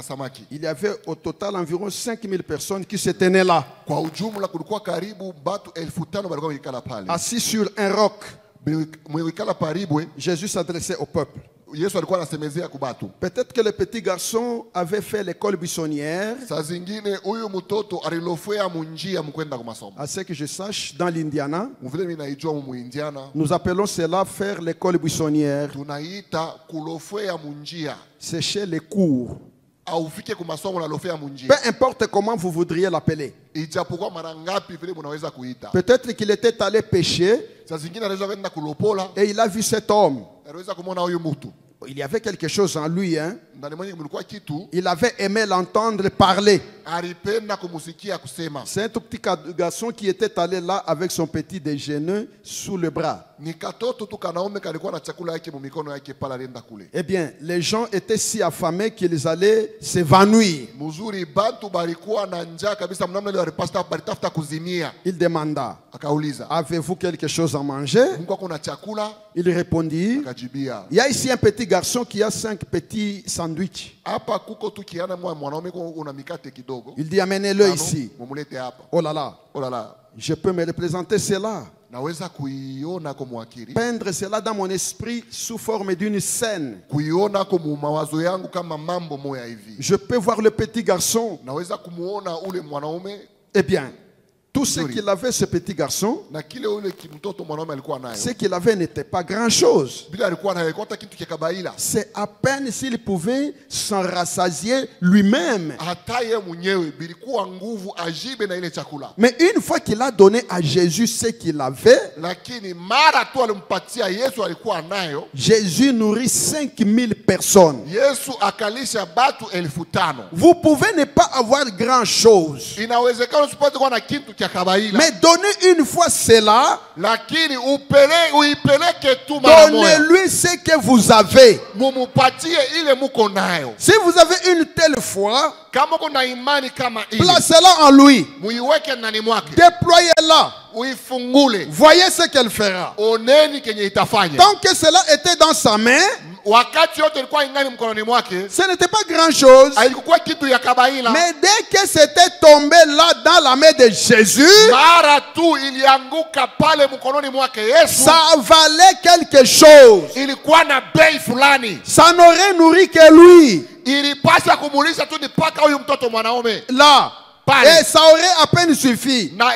samaki. Il y avait au total environ 5000 personnes qui se tenaient là, Kwa ujumla kulikuwa karibu batu 5,000 walikuwa wamekala pale. assis sur un roc. Mwekala paribwe Jésus s'adressait au peuple. Yesu alikuwa anasemezea kubatu. Peut-être que le petit garçon avait fait l'école buissonnière. Saa zingine huyu mtoto alilofea munjia mkwenda kwa masomo. À ce que je sache, dans l'Indiana, Mvile mimi naijua mu Indiana. nous appelons cela faire l'école buissonnière. Tunaita kulofea munjia. Sécher les cours. Au ufike kwa masomo na lofea munjia. Peu importe comment vous voudriez l'appeler. Ijapokuwa mara ngapi vile mnaweza kuita. Peut-être qu'il était allé pêcher Saa zingine anaweza kwenda kulopola. et il a vu cet homme. Anaweza kumuona huyu mtu. Il y avait quelque chose en lui, hein. Ndani mwake mlikuwa kitu. Il avait aimé l'entendre parler. Alipenda kumusikia kusema. C'est un tout petit garçon qui était allé là avec son petit déjeuner sous le bras. Ni katoto tu kanaume kalikuwa na chakula yake mu mikono yake pala alienda kule. Eh bien, les gens étaient si affamés qu'ils allaient s'évanouir. Mzuri bantu balikuwa na njaa kabisa mnamna ile walitafuta kuzimia. Il demanda, Akauliza, avez-vous quelque chose à manger? Mungu kuna chakula? Il répondit, Akajibia, il y a ici un petit garçon qui a 5 petits sandwichs. hapa kuko tu kiana mwanaume una mikate kidogo. Il dit, amenez-le ici. Mumulete hapa. Oh là là, Oh là là. je peux me représenter cela. Naweza kuiona kwa mwakili. Peindre cela dans mon esprit sous forme d'une scène. Kuiona kwa mawazo yangu kama mambo moya hivi. Je peux voir le petit garçon. Naweza kumuona ule mwanaume. Eh bien, tout ce qu'il avait, ce petit garçon, Na kile ule mtoto mwanaume alikuwa nayo. ce qu'il avait n'était pas grand-chose. Bila alikuwa nayo kwa kitu cha kabaila. C'est à peine s'il pouvait s'en rassasier lui-même. Hata yeye mwenyewe bilikuwa nguvu ajibe na ile chakula. Mais une fois qu'il a donné à Jésus ce qu'il avait, Lakini mara tu alimpatia Yesu alikuwa nayo. Jésus nourrit 5000 personnes. Yesu akalisha batu 5000. Vous pouvez ne pas avoir grand-chose, Inawezekana usipate kuwa na kitu cha kabaila. mais donnez une fois cela, Lakini uipeleke tu mara moja. donnez-lui ce que vous avez. Mumupatie ile muko nayo. Si vous avez une telle foi, Kama kuna imani kama ile, placez-la en lui. muiweke ndani mwake. Déployez-la. Uifungule. Voyez ce qu'elle fera. Oneni kenye itafanya. Tant que cela était dans sa main, Wakati yote ilikuwa ingani mkononi mwake, ce n'était pas grand-chose. haikuwa kitu ya kabaila. Mais dès que c'était tombé là dans la main de Jésus, Mara tu ilianguka pale mkononi mwake Yesu, ça valait quelque chose. ilikuwa na bei fulani. Ça n'aurait nourri que lui. Ilipasha kumulisha tu mpaka huyu mtoto mwanaume. Là. Et ça aurait à peine suffi. Na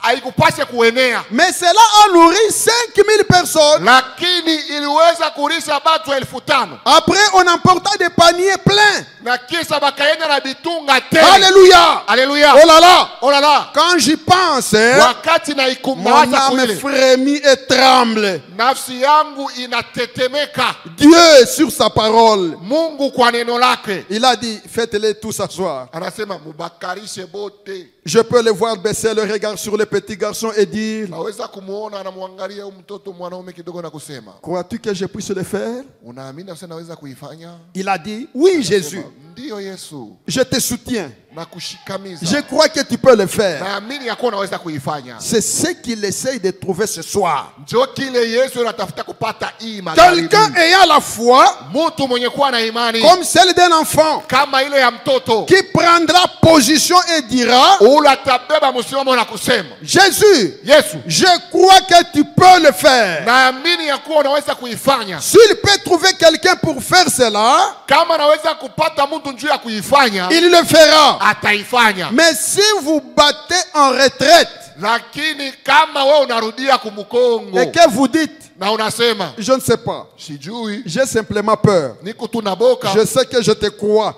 haikupasha kuenea. Mais cela a nourri 5000 personnes. Lakini iliweza kulisha batu 5000. Après, on emporta des paniers pleins. Na kisha bakaenda na bitunga tele. Alléluia. Alléluia. Oh là là. Oh là là. Quand j'y pense, wakati na mon âme frémit et tremble. Nafsi yangu inatetemeka. Dieu sur sa parole. Mungu kwa neno lake. Il a dit, faites-les tous s'asseoir. Anasema mubakarishe bote. Je peux le voir baisser le regard sur le petit garçon et dire, naweza kumuona anamwangalia mtoto mwanaume kidogo na kusema, crois-tu que je puisse le faire? Unaamini sasa naweza kuifanya? Il a dit, oui Jésus. Ndio Yesu. Je te soutiens. Na kushikamiza. Je crois que tu peux le faire. Naamini yako naweza kuifanya. C'est ce qu'il essaye de trouver ce soir. Ndio kile Yesu anatafuta kupata hii magharibi. Quelqu'un ayant la foi, mtu mwenye kuwa na imani, comme celle d'un enfant, kama ile ya mtoto, qui prendra position et dira, ulatabeba msimamo na kusema, Jésus, Yesu, je crois que tu peux le faire. Naamini yako unaweza kuifanya. S'il peut trouver quelqu'un pour faire cela, kama anaweza kupata mtu njoo ya kuifanya, il le fera. Ataifanya. Mais si vous battez en retraite, lakini kama wewe unarudia kumkongo, et que vous dites, na unasema, je ne sais pas, sijui, j'ai simplement peur, niko tu na boka, je sais que je te crois,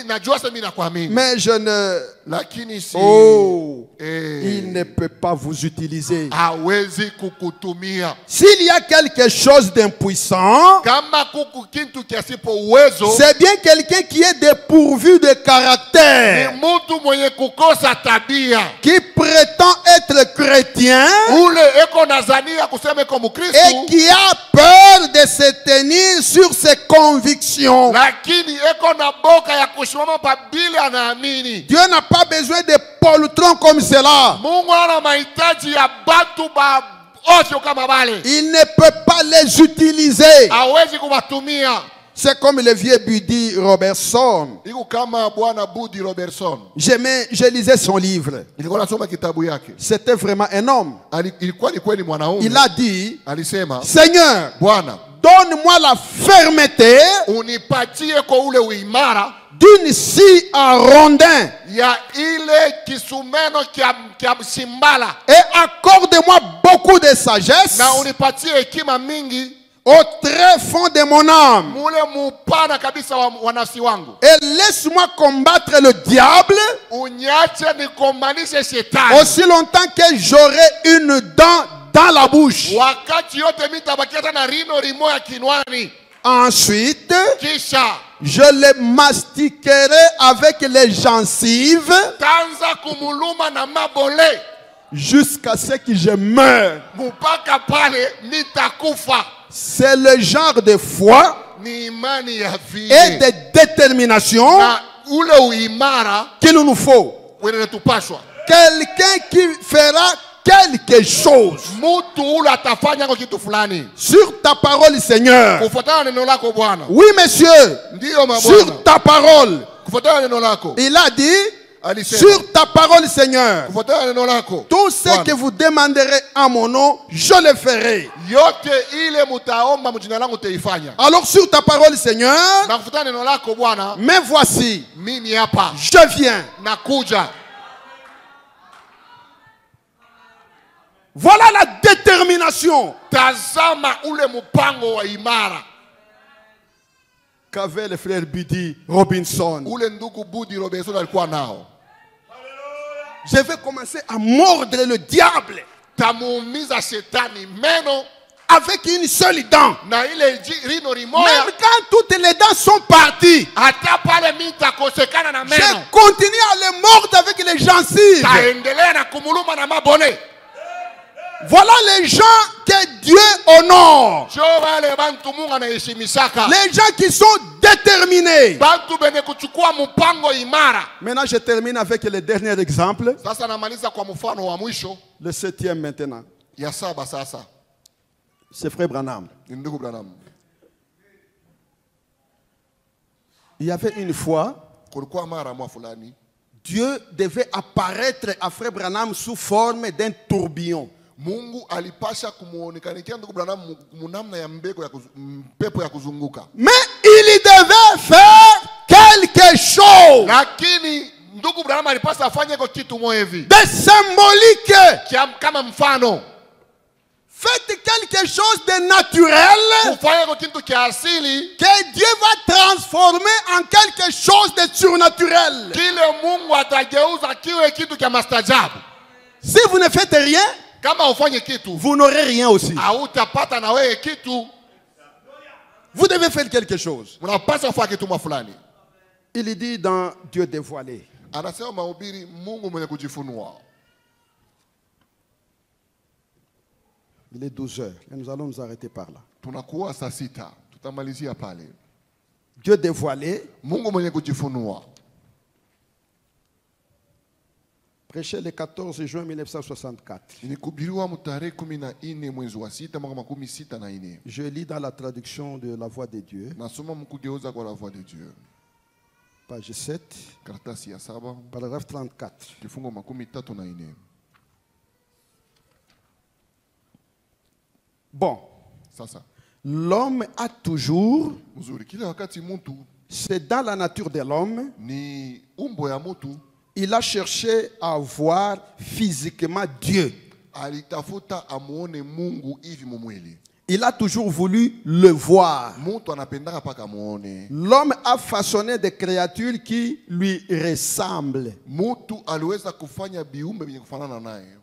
najua sasa mimi nakuamini, mais je ne, lakini si, il ne peut pas vous utiliser. hawezi kukutumia. S'il y a quelque chose d'impuissant, kama kuku kitu kiasipo uwezo, c'est bien quelqu'un qui est dépourvu de caractère, ni mtu mwenye kukosa tabia, qui prétend être chrétien, ule eko nazania kusema eko Mkristo, et qui a peur de se tenir sur ses convictions. lakini eko na boka ya kusimama pa bila anaamini. Dieu n'a pas besoin de poltrons comme cela. Mungu ana mahitaji ya batu ba osho kama bale. Il ne peut pas les utiliser. Hawezi kuwatumia. C'est comme le vieux Buddy Robertson. Iko kama bwana Buddy Robertson. Je lisais son livre. Nilikuwa nasoma kitabu yake. C'était vraiment un homme. Ilikuwa ni kweli mwanaume. Il a dit, alisema, Seigneur, Bwana, donne-moi la fermeté unipatie kwa ule uimara d'une scie en rondin ya ile kisumeno kia simbala, et accorde-moi beaucoup de sagesse na unipatie hekima mingi au très fond de mon âme. mule mupana kabisa wa nafsi wangu, Et laisse-moi combattre le diable unyache nikombanishe shetani aussi longtemps que j'aurai une dent dans la bouche. wakati yote mitabakia hata na rino rimoya kinwani. Ensuite, Kisha je les mastiquerai avec les gencives tanza kumuluma na mabole jusqu'à ce que je meure. mpaka pale nitakufa. C'est le genre de foi Ni imani ya et vile de détermination na ule uimara qu'il nous faut. wenye tupashwa. Quelqu'un qui fera quelque chose Mutu ule atafanya kwa kitu fulani sur ta parole, Seigneur. kufuatana na neno lako Bwana. Oui, monsieur, Ndiyo mabwana, sur ta parole. kufuatana na neno lako. Il a dit, Alisema sur ta parole, Seigneur, kufuatana na neno lako tout ce Bwana, que vous demanderez en mon nom, je le ferai. yote ile mutaomba mjina langu teifanya. Alors sur ta parole, Seigneur, Na kufuatana na neno lako Bwana, mais voici, mimi hapa je viens. nakuja. Voilà la détermination Tazama ule mpango wa imara qu'avait le frère Bidi Robinson. ule ndugu Budi Robinson alikuwa nao. Je vais commencer à mordre le diable Tamuumiza shetani meno avec une seule dent. na ile rino rimoya, Même quand toutes les dents sont parties, hata pale mitakosekana na je meno, continue à les mordre avec les gencives. taendelea na kumuluma na mabole. Voilà les gens que Dieu honore. Jo wale bantu Mungu anaheshimishaka, Les gens qui sont déterminés. bantu benye kuchukua mpango imara. Maintenant, je termine avec le dernier exemple. Sasa namaliza kwa mfano wa mwisho Le 7e maintenant. ya saba. Sasa C'est frère Branham. ni ndugu Branham. Il y avait une fois, Kulikuwa mara mwa fulani Dieu devait apparaître à frère Branham sous forme d'un tourbillon. Mungu alipasha kumuonekanikia ndugu Branham munamna ya mpepo ya kuzunguka, Mais il devait faire quelque chose lakini ndugu Branham alipasha afanye kwa kitu moja hivi de symbolique. kama mfano, Faites quelque chose de naturel kufanya kwa kitu kia asili que Dieu va transformer en quelque chose de surnaturel. kile Mungu atageuza kiwe kitu kia mastajabu. Si vous ne faites rien, Kama ufanye kitu vous n'aurez rien aussi. hautapata na wewe kitu. Vous devez faire quelque chose. Unapaswa kufanya kitu mwa fulani. Il dit dans Dieu dévoilé. Anasema mahubiri Mungu mwenye kujifunua. Il est 12 heures et nous allons nous arrêter par là. Tunakuwa saa 6, tutamalizia pale. Dieu dévoilé. Mungu mwenye kujifunua. Prêché le 14 juin 1964. Ilikubiriwa mtarehe 14 mwezi wa 6 mwaka 64. Je lis dans la traduction de La Voix de Dieu, Nasoma mkugeuza kwa La Voix de Dieu. page 7, Karatasi ya 7, paragraphe 34. kifungo 34. Bon, Sasa l'homme a toujours, mzuri, kile wakati mtu c'est dans la nature de l'homme, ni umbo ya mtu, il a cherché à voir physiquement Dieu. alitafuta amuone Mungu hivi mumwili. Il a toujours voulu le voir. Mtu anapendaka paka muone. L'homme a façonné des créatures qui lui ressemblent. Mtu aliweza kufanya biumbe vyenye kufanana naye.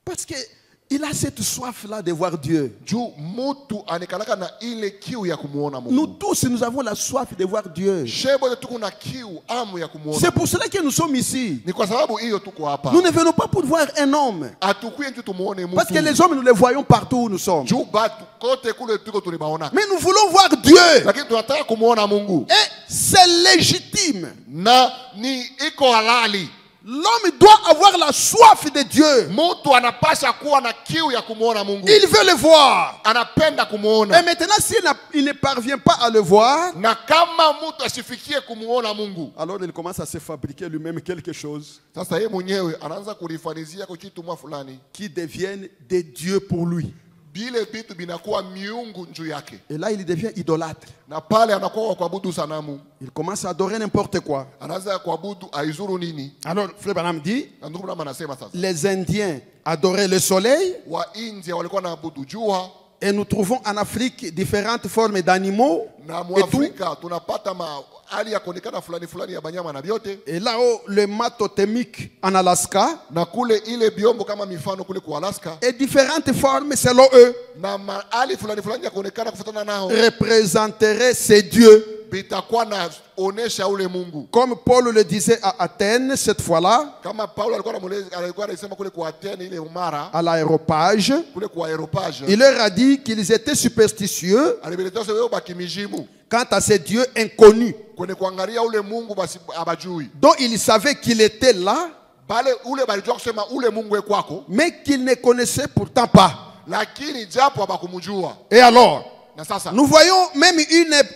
Parce qu'il a cette soif-là de voir Dieu. Juu mtu anikalaka na ile kiu ya kumuona Mungu. Nous tous, nous avons la soif de voir Dieu. Shebo tuko na kiu, amu ya kumuona. C'est pour cela que nous sommes ici. Ni kwa sababu hiyo tuko hapa. Nous ne venons pas pour voir un homme. Atukuye nje tumuone Mungu. Parce que les hommes, nous les voyons partout où nous sommes. Juu batu kote kule tuko tulibaona. Mais nous voulons voir Dieu. Lakini tunataka kumuona Mungu. Et c'est légitime. Na ni iko halali. L'homme doit avoir la soif de Dieu. Mtu anapasha kuwa na kiu ya kumuona Mungu. Il veut le voir. Anapenda Et kumuona. maintenant, s'il ne parvient pas à le voir, Na kama mtu asifikie kumuona Mungu, alors il commence à se fabriquer lui-même quelque chose sasa yeye mwenyewe anaanza kulifanizia kwa kitu mwa fulani qui devienne des dieux pour lui. bile vitu binakuwa miungu njuu yake. Et là, il devient idolâtre. Na pale anakuwa kuabudu sanamu. Il commence à adorer n'importe quoi. Anaanza kuabudu aizuru nini. Alors, Frère Branham dit, Na ndugu Branham anasema sasa, les Indiens adoraient le soleil. wa India walikuwa naabudu jua. Et nous trouvons en Afrique différentes formes d'animaux. Na Et tout. Muafrika tunapata hali ya kuonekana fulani fulani ya banyama na vyote. Et là-haut, le mat totémique en Alaska. Na kule ile biombo kama mifano kule kwa Alaska. Et différentes formes, selon eux, Na hali fulani fulani ya kuonekana kufuatana nao. représenteraient ces dieux. Bitakuwa na onesha ule Mungu. Comme Paul le disait à Athènes, cette fois-là, Kama Paulo alikuwa anasema kule kwa Athene ile Umara, à l'aéropage, kule kwa Aeropage. il leur a dit qu'ils étaient superstitieux Alibiletea sasa bakimijimu. quant à ces dieux inconnus, Kwenye kuangalia ule Mungu basi abajui. dont ils savaient qu'il était là, Bale ule balijua kusema ule Mungu kwako, mais qu'ils ne connaissaient pourtant pas. lakini japo abakumjua. Et alors, Na sasa nous voyons même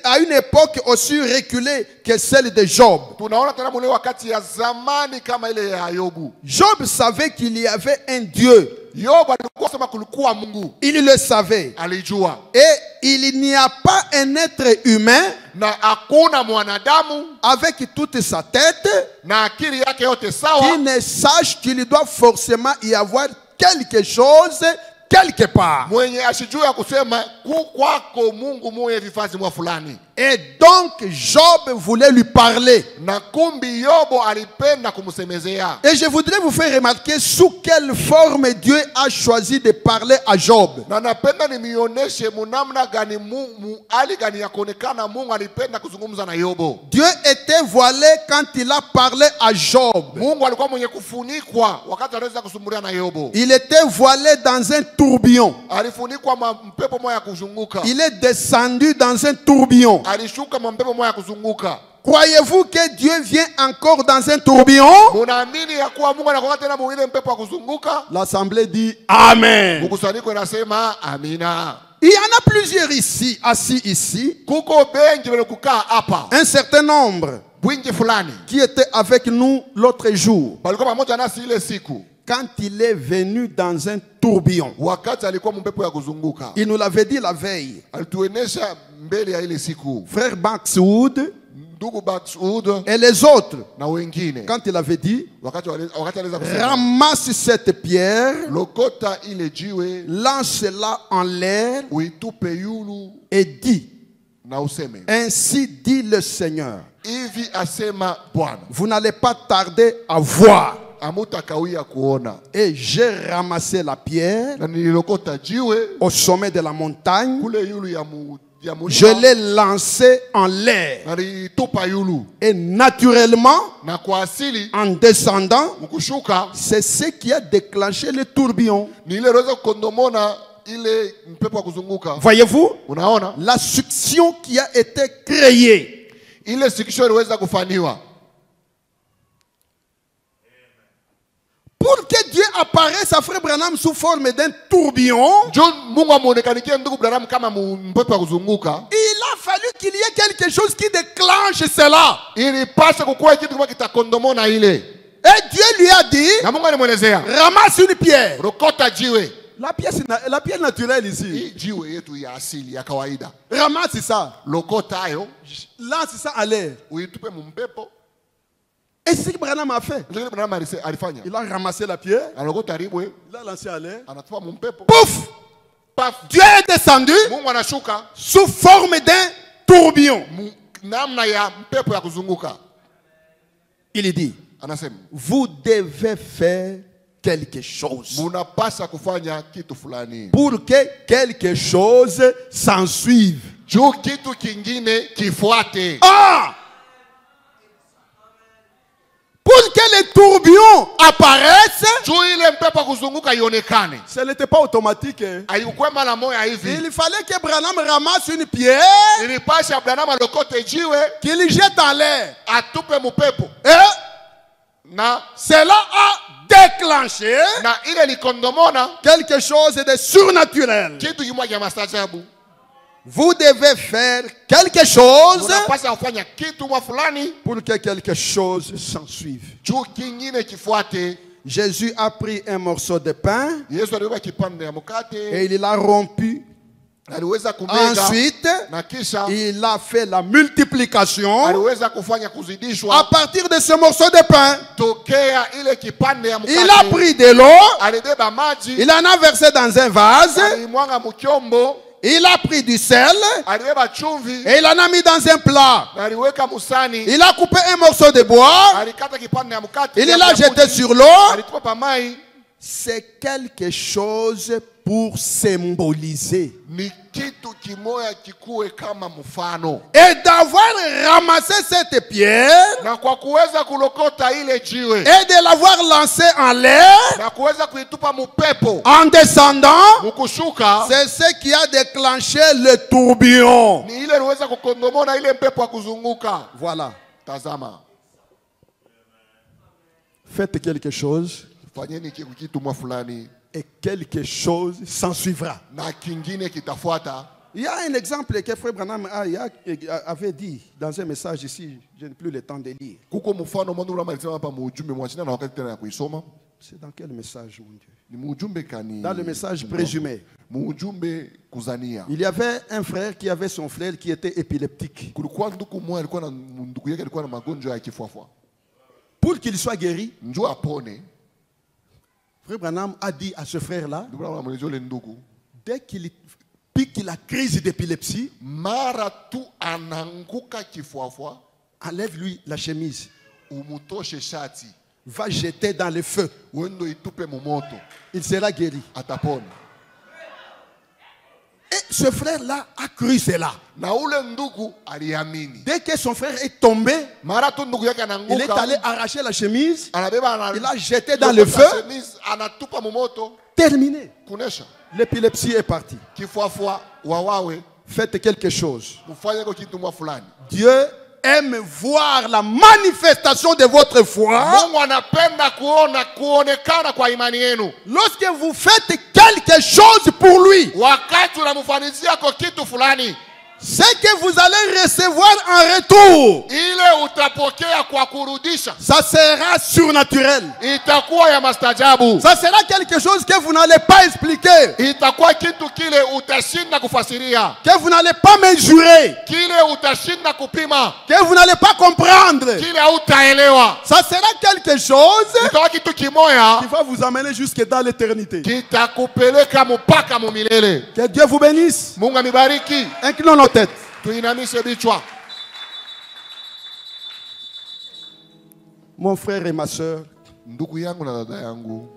à une époque aussi reculée que celle de Job. tunaona tena mule wakati ya zamani kama ile ya Yobu. Job savait qu'il y avait un Dieu. Yobu alikuwa sema kulikuwa Mungu. Il le savait. Alijua. Et il n'y a pas un être humain Na hakuna mwanadamu avec toute sa tête na akili yake yote sawa qui ne sache qu'il doit forcément y avoir quelque chose quelque part. mwenye ashijua ya kusema kwako Mungu muye vifazi mwa fulani. Et donc Job voulait lui parler. Na kumbi Yobu alipenda kumsemezea. Et je voudrais vous faire remarquer sous quelle forme Dieu a choisi de parler à Job. Na napenda nimioneshe munamna gani hali gani ya kuonekana Mungu alipenda kuzungumza na Yobu. Dieu était voilé quand il a parlé à Job. Mungu alikuwa mwenye kufunikwa wakati anaweza kusumbulia na Yobu. Il était voilé dans un tourbillon. Alifunikwa mpepo moja kuzunguka. Il est descendu dans un tourbillon. Alishuka mpepo moja kuzunguka. Croyez-vous que Dieu vient encore dans un tourbillon? Munaamini ya kuwa Mungu anakuwa tena mwile mpepo kuzunguka? L'assemblée dit Amen. Mkusanyiko inasema amina. Il y en a plusieurs ici, assis ici. Kuko bengi wale kukaa hapa. Un certain nombre Bwingi fulani qui étaient avec nous l'autre jour. balikuwa pamoja nasi ile siku. Quand il est venu dans un tourbillon. Wakati alikuwa mpepo ya kuzunguka. Il nous l'avait dit la veille. Alituonesha mbele ya ile siku. Frère Baxwood Ndugu Baxwood et les autres. na wengine. Quand il avait dit, Wakati aliweza kusema ramasse cette pierre, lokota ile jiwe, lance-la en l'air uitupe yulu et dis, na useme, ainsi dit le Seigneur, hivi asema Bwana, vous n'allez pas tarder à voir. amutakawia kuona. Et j'ai ramassé la pierre Na nililokota jiwe au sommet de la montagne. kule yulu ya mulima. Je l'ai lancé en l'air. Na nilitupa yulu. Et naturellement, Na kwa asili en descendant, mkushuka c'est ce qui a déclenché le tourbillon. nileweza kukondomona ile mpepo wa kuzunguka. Voyez-vous, Unaona? la succion qui a été créée. Ile sikisho iliweza kufaniwa. Pour que Dieu apparaisse à Frère Branham sous forme d'un tourbillon, John Mungu amuonekanikie ndugu Branham kama mpepo wa kuzunguka. il a fallu qu'il y ait quelque chose qui déclenche cela. Ilipaswa kukuwa kitu kama kitakondomona ile. Et Dieu lui a dit, Na Mungu alimwelezea, ramasse une pierre. rokota jiwe. La pierre naturelle ici. Hii jiwe yetu ya asili ya kawaida. Ramasse ça. Lokota hayo, Lance ça à l'air. uitupe mumpepo. Et c'est ce que Branham a fait. Ndio Branham alifanya. Il a ramassé la pierre. Alokota ribwe, Il a lancé à l'air. anatupa mumpepo. Pouf! Paf. Dieu est descendu Mungu anashuka sous forme d'un tourbillon. namna ya mpepo ya kuzunguka. Il dit, Anasema, vous devez faire quelque chose munapasa kufanya kitu fulani. pour que quelque chose s'en suive. Juu kitu kingine kifuate. Ah! Pour que les tourbillons apparaissent, Juu ile mpepo ya kuzunguka ionekane. ce n'était pas automatique. Haikuwa mara moja hivi. Il fallait que Branham ramasse une pierre, Ilipasha Branham alokote jiwe, qu'il jette en l'air. atupe mupepo. Et Na cela a déclenché ile likondomona quelque chose de surnaturel. kitu kimoja cha mastajabu. Vous devez faire quelque chose Unapaswa kufanya kitu mwa fulani pour que quelque chose s'en suive. juu kingine kifuate. Jésus a pris un morceau de pain Yesu alibeba kipande ya mkate et il l'a rompu. aliweza kumega Ensuite, na kisha il a fait la multiplication. aliweza kufanya À kuzidishwa partir de ce morceau de pain, tokea ile kipande ya il a mkate pris de l'eau, alibeba maji il en a versé dans un vase, alimwanga mkyombo il a pris du sel alibeba chumvi et il en a mis dans un plat. na aliweka musani Il a coupé un morceau de bois, alikata kipande ya mkate il l'a jeté sur l'eau. alitupa pa mai. C'est quelque chose pour symboliser. Ni kitu kimoya kikuwe kama mfano, Et d'avoir ramassé cette pierre na kwa kuweza kulokota ile jiwe et de l'avoir lancée en l'air na kuweza kuitupa mupepo en descendant, mukushuka, c'est ce qui a déclenché le tourbillon. ni ile iliweza kukondomona ile mpepo ya kuzunguka. Voilà. Tazama, Faites quelque chose fanyeni kitu mwa fulani et quelque chose s'en suivra. na kingine kitafuata. Il y a un exemple que Frère Branham avait dit dans un message ici, je n'ai plus le temps de lire. Kuko mfano mmoja ule alisema hapa muujumbe mwachina na wakati tena ya kuisoma. C'est dans quel message, mon Dieu? Ni muujumbe kani? Dans le message présumé. Muujumbe kuzania. Il y avait un frère qui avait son frère qui était épileptique. Kulikuwa ndugu mmoja alikuwa na ndugu yake alikuwa na magonjwa ya kifuafua. Pour qu'il soit guéri, Njoo apone. Frère Branham a dit à ce frère-là, Ndugu na mwenyezo le ndugu, dès qu'il pique la crise d'épilepsie, mara tu ananguka kifuafua, enlève-lui la chemise, umutoshe shati, va jeter dans le feu. wendo itupe mumoto, Il sera guéri. atapona. Et ce frère-là a cru cela. Na ule ndugu aliamini. Dès que son frère est tombé, Mara tu ndugu yake il est ananguka, allé arracher la chemise, anabeba il a jeté dans le feu. anatupa mumoto, Terminé. kunesha. L'épilepsie est partie. Kifuafua wawawe, Faites quelque chose. mufanye kwa kitu mwa fulani. Dieu aime voir la manifestation de votre foi. Mungu anapenda kuonekana kwa imani yenu. Lorsque vous faites quelque chose pour lui, Wakati unamfanizia kwa kitu fulani, ce que vous allez recevoir en retour, ile utapokea kwa kurudisha, ça sera surnaturel. itakuwa ya mastajabu. Ça sera quelque chose que vous n'allez pas expliquer, Itakuwa kitu kile utashinda kufasiria, que vous n'allez pas mesurer, kile utashinda kupima, que vous n'allez pas comprendre. kile hautaelewa. Ça sera quelque chose Itakuwa kitu kimoya qui va vous amener jusque dans l'éternité. kitakupeleka mpaka mumilele. Que Dieu vous bénisse. Mungu amibariki. Inclinons nos têtes. Tuinamishe vichwa. Mon frère et ma soeur, Ndugu yangu na dada yangu,